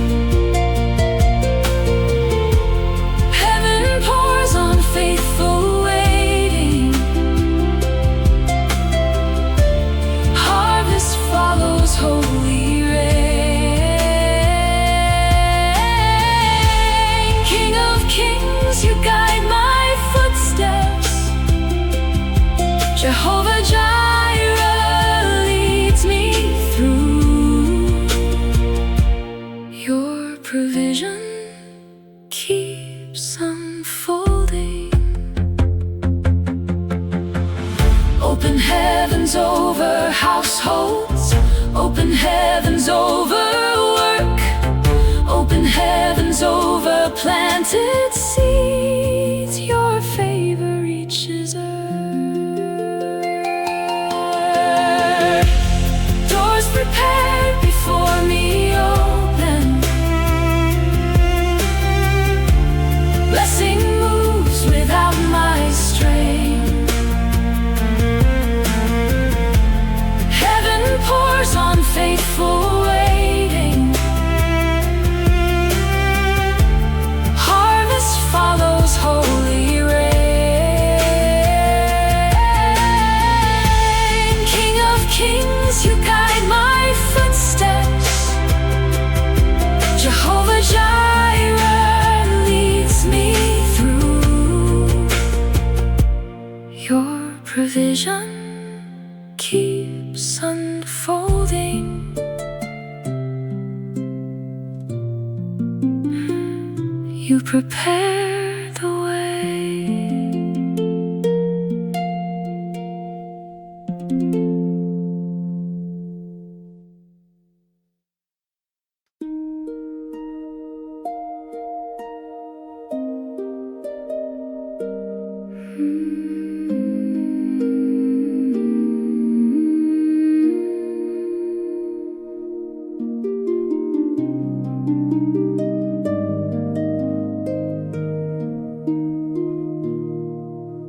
Heaven pours on faithful waiting, harvest follows holy rain. King of kings, you guide my footsteps. Jehovah Jireh leads me through. Your provision keeps unfolding. Open heavens over households, open heavens over work, open heavens over planted seeds. Your favor reaches earth. Doors prepared before me open, blessing moves without my strength. Heaven pours on faithful waiting, harvest follows holy rain. King of kings, you guide my footsteps. Jehovah Jireh leads me through. Your provision keeps unfolding. You prepare the way.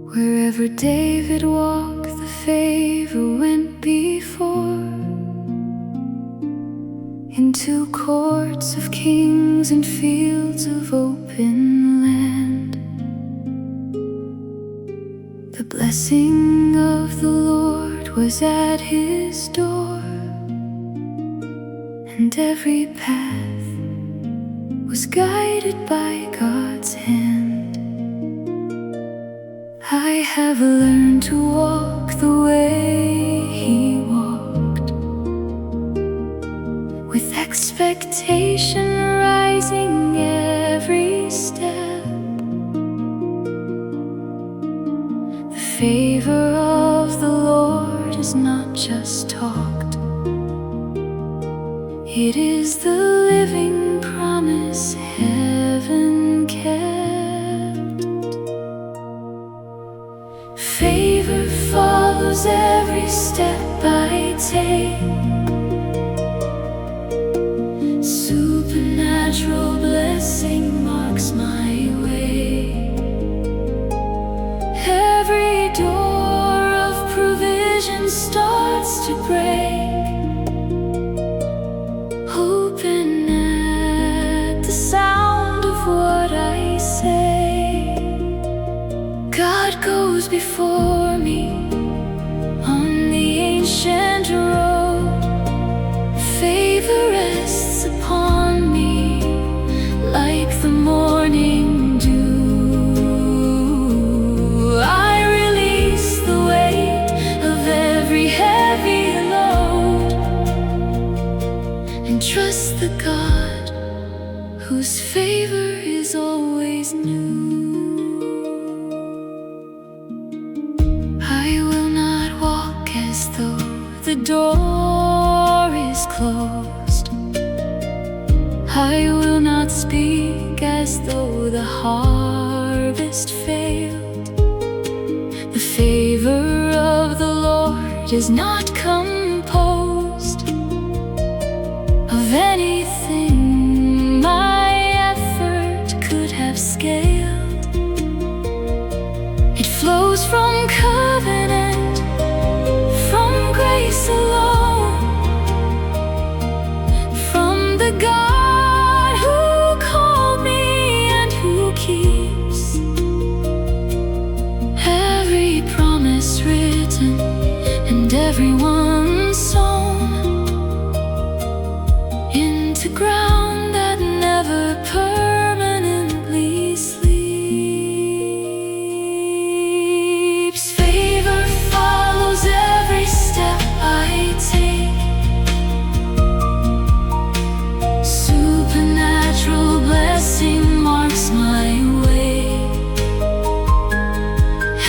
Wherever David walked, the favor went before. Into courts of kings and fields of open land. The blessing of the Lord was at his door, and every path was guided by God's hand. I have learned to walk the way He walked, with expectation rising every step. The favor of the Lord is not just talked, it is the living promise heaven kept. Favor follows every step I take. Supernatural blessing marks my way. Every door of provision starts to break, open at the sound of what I say. God goes before me on the ancient road. Favor rests upon me like the morning dew. I release the weight of every heavy load and trust the God whose favor is always new. I will not walk as though the door is closed. I will not speak as though the harvest failed. The favor of the Lord is not composed of anything my effort could have scaled. It flows from covenant, from grace alone, from the God who called me and who keeps every promise written and every one sown into ground that never permanently sleeps. Favor follows every step I take. Supernatural blessing marks my way.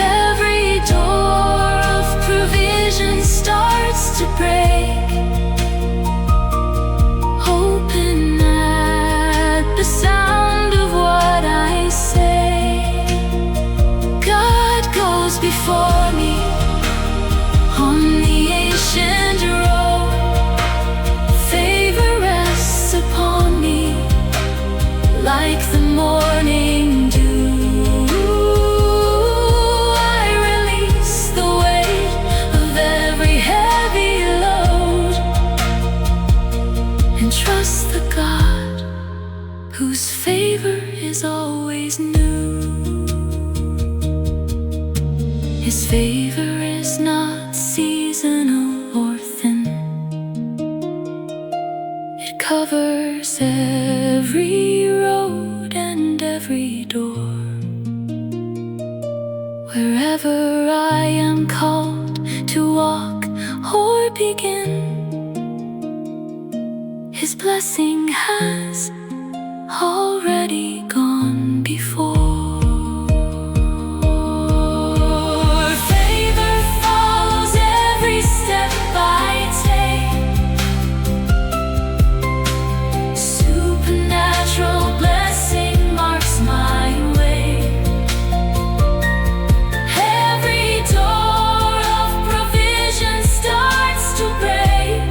Every door of provision starts to break, open at the sound of what I say. God goes before me on the ancient road. Favor rests upon me like the morning dew. I release the weight of every heavy load and trust the God whose favor is always new. His favor is not seasonal or thin. It covers every road and every door. Wherever I am called to walk or begin, His blessing has already gone before. Favor follows every step I take. Supernatural blessing marks my way. Every door of provision starts to break,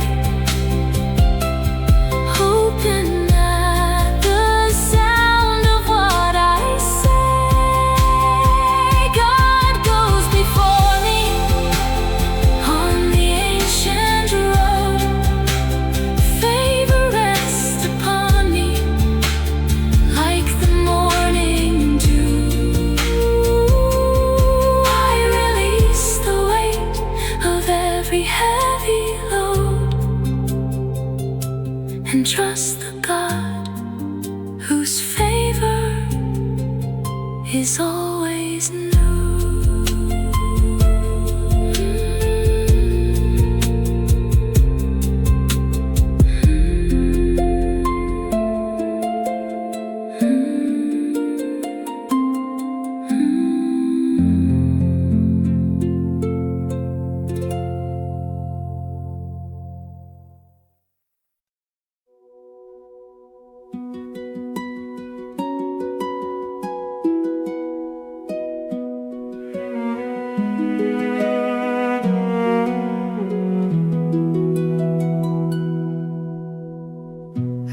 open at the sound of what I say. God goes before me on the ancient road. Favor rests upon me like the morning dew. I release the weight of every heavy load and trust the God whose is always new.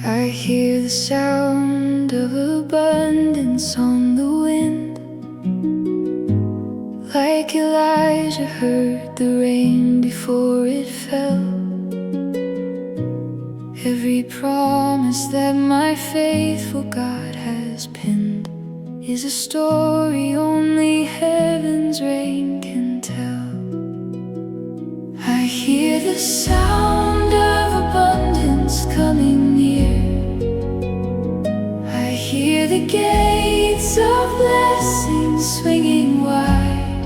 I hear the sound of abundance on the wind, like Elijah heard the rain before it fell. Every promise that my faithful God has penned is a story only heaven's rain can tell. I hear the sound of abundance coming near. I hear the gates of blessing swinging wide.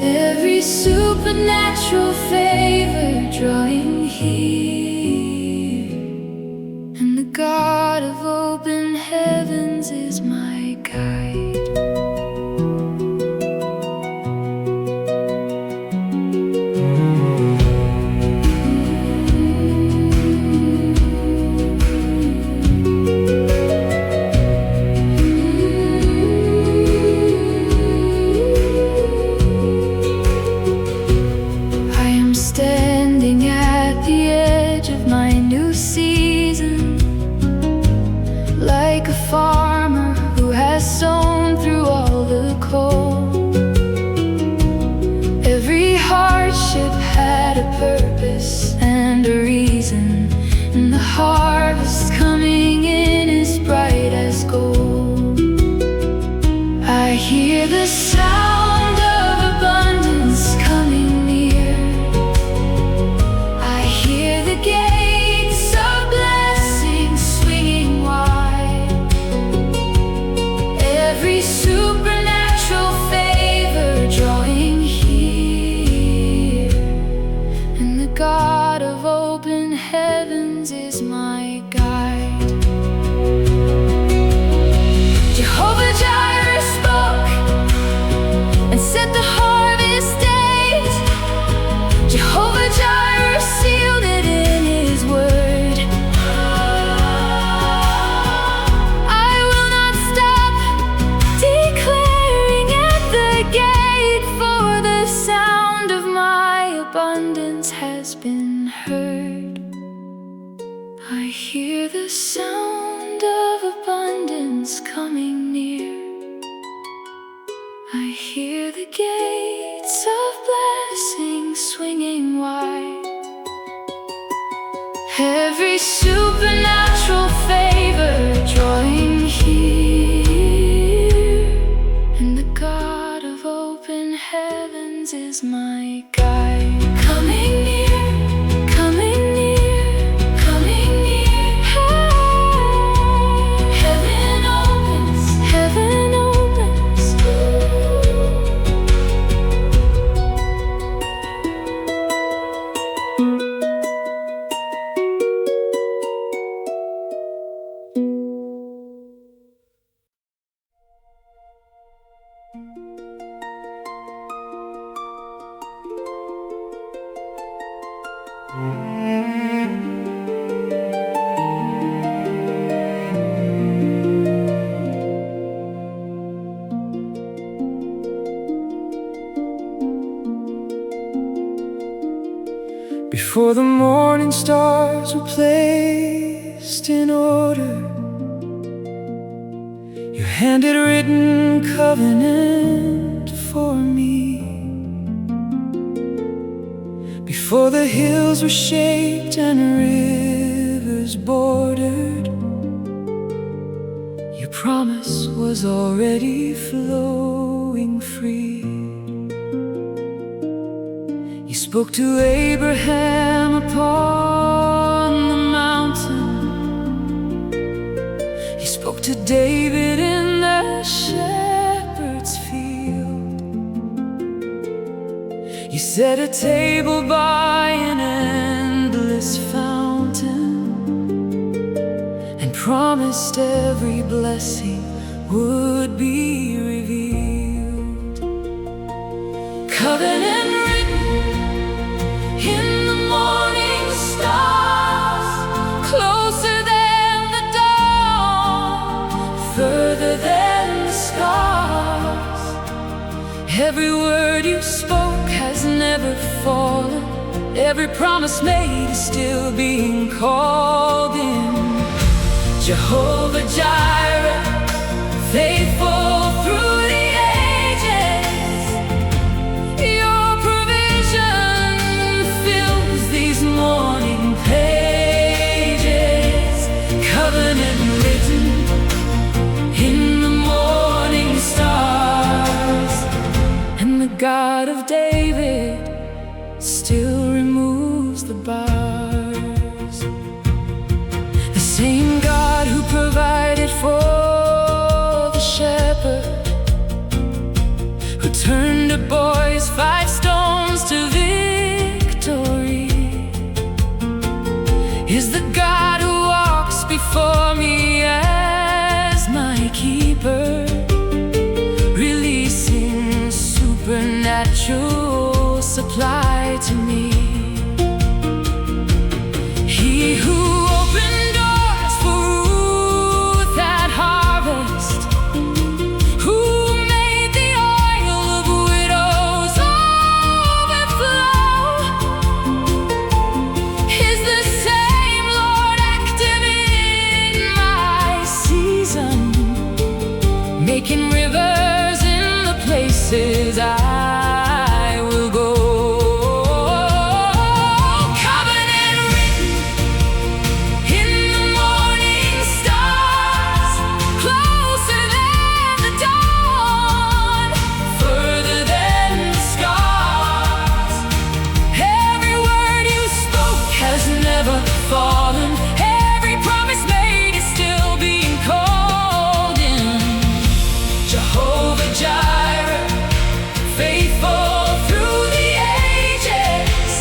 Every supernatural favor drawing here, and the God of open heavens is my guide. Standing at the edge of my new season, like a farmer who has sown through all the cold. Every hardship had a purpose and a reason, and the harvest coming in is bright as gold. I hear the sound of abundance coming near. I hear the gates of blessing swinging wide. Every supernatural favor drawing here, and the God of open heavens is my guide. Jehovah Jireh spoke and set the harvest days. Jehovah Jireh sealed it in His word. I will not stop declaring at the gate, for the sound of my abundance has been heard. I hear the sound of abundance coming near. I hear the gates of blessing swinging wide. Every supernatural favor drawing here, and the God of open heavens is my guide. Coming near, coming near, coming near. Heaven opens, heaven opens. Before the morning stars were placed in order, your hand had written covenant for me. Before the hills were shaped and rivers bordered, your promise was already flowing free. You spoke to Abraham upon the mountain. You spoke to David in the set a table by an endless fountain and promised every blessing would be revealed. Covenant written in the morning stars, closer than the dawn, further than the scars. Every word you spoke has never fallen. Every promise made is still being called in. Jehovah Jireh, faithful through the ages. Your provision fills these morning pages. Covenant written in the morning stars. And the God of David still removes the bars. The same God who provided for the shepherd, who turned a boy's 5 stones to victory, is the God who walks before me as my keeper, releasing supernatural supply to me. He who opened doors for Ruth at harvest, who made the oil of widows overflow, is the same Lord active in my season, making rivers in the places I will go. Covenant written in the morning stars, closer than the dawn, further than the scars. Every word you spoke has never fallen. Every promise made is still being called in. Jehovah Jireh, faithful through the ages.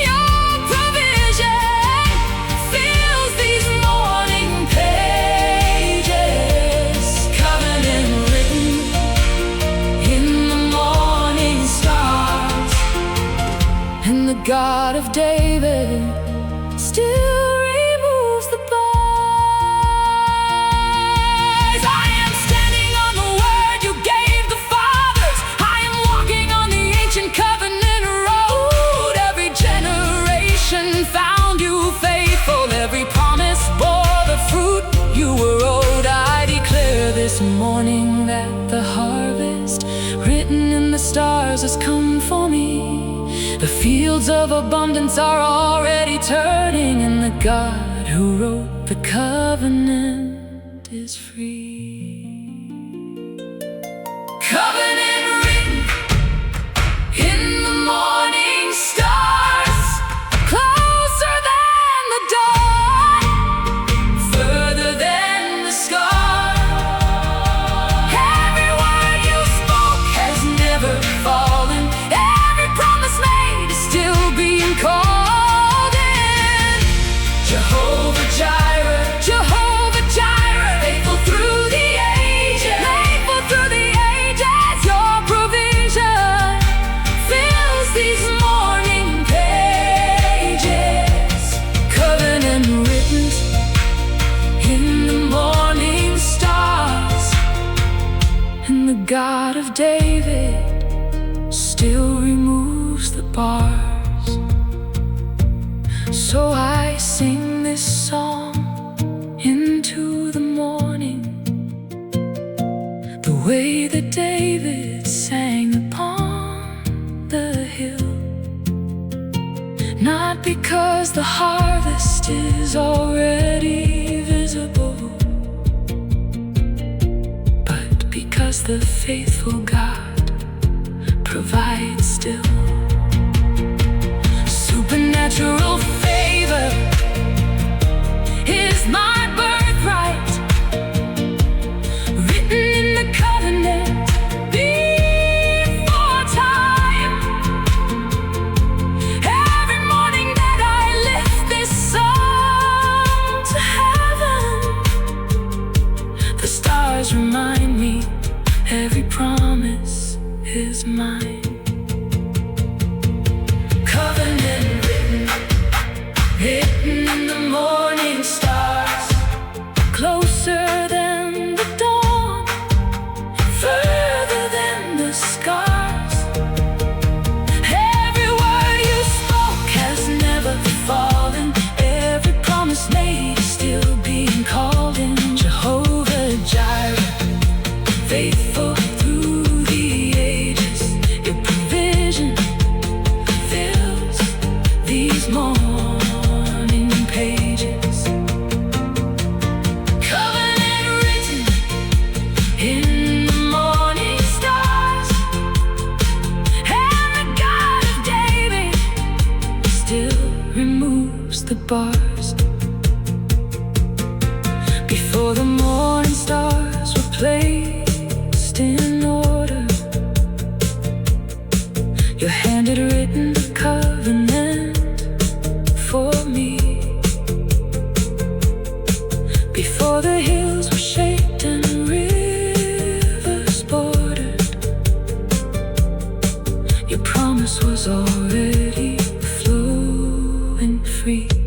Your provision fills these morning pages. Covenant written in the morning stars. And the God of David still removes the bars. I am standing on the word you gave the fathers. I am walking on the ancient covenant road. Every generation found you faithful. Every promise bore the fruit you were owed. I declare this morning that the harvest written in the stars has come for me. The fields of abundance are already turning, and the God who wrote the covenant is free. Covenant written in the morning stars, closer than the dawn, further than the scar. Every word you spoke has never fallen. Every promise made is still being called in. Jehovah Jireh, Jehovah Jireh, faithful through the ages. Faithful through the ages. Your provision fills these morning pages. Covenant written in the morning stars. And the God of David still removes the bars. So I sing this song into the morning, the way that David sang upon the hill. Not because the harvest is already visible, but because the faithful God provides still. Supernatural favor is my birthright, written in the covenant before time. the bars. Before the morning stars were placed in order, your hand had written a covenant for me. Before the hills were shaped and rivers bordered, your promise was already flowing free.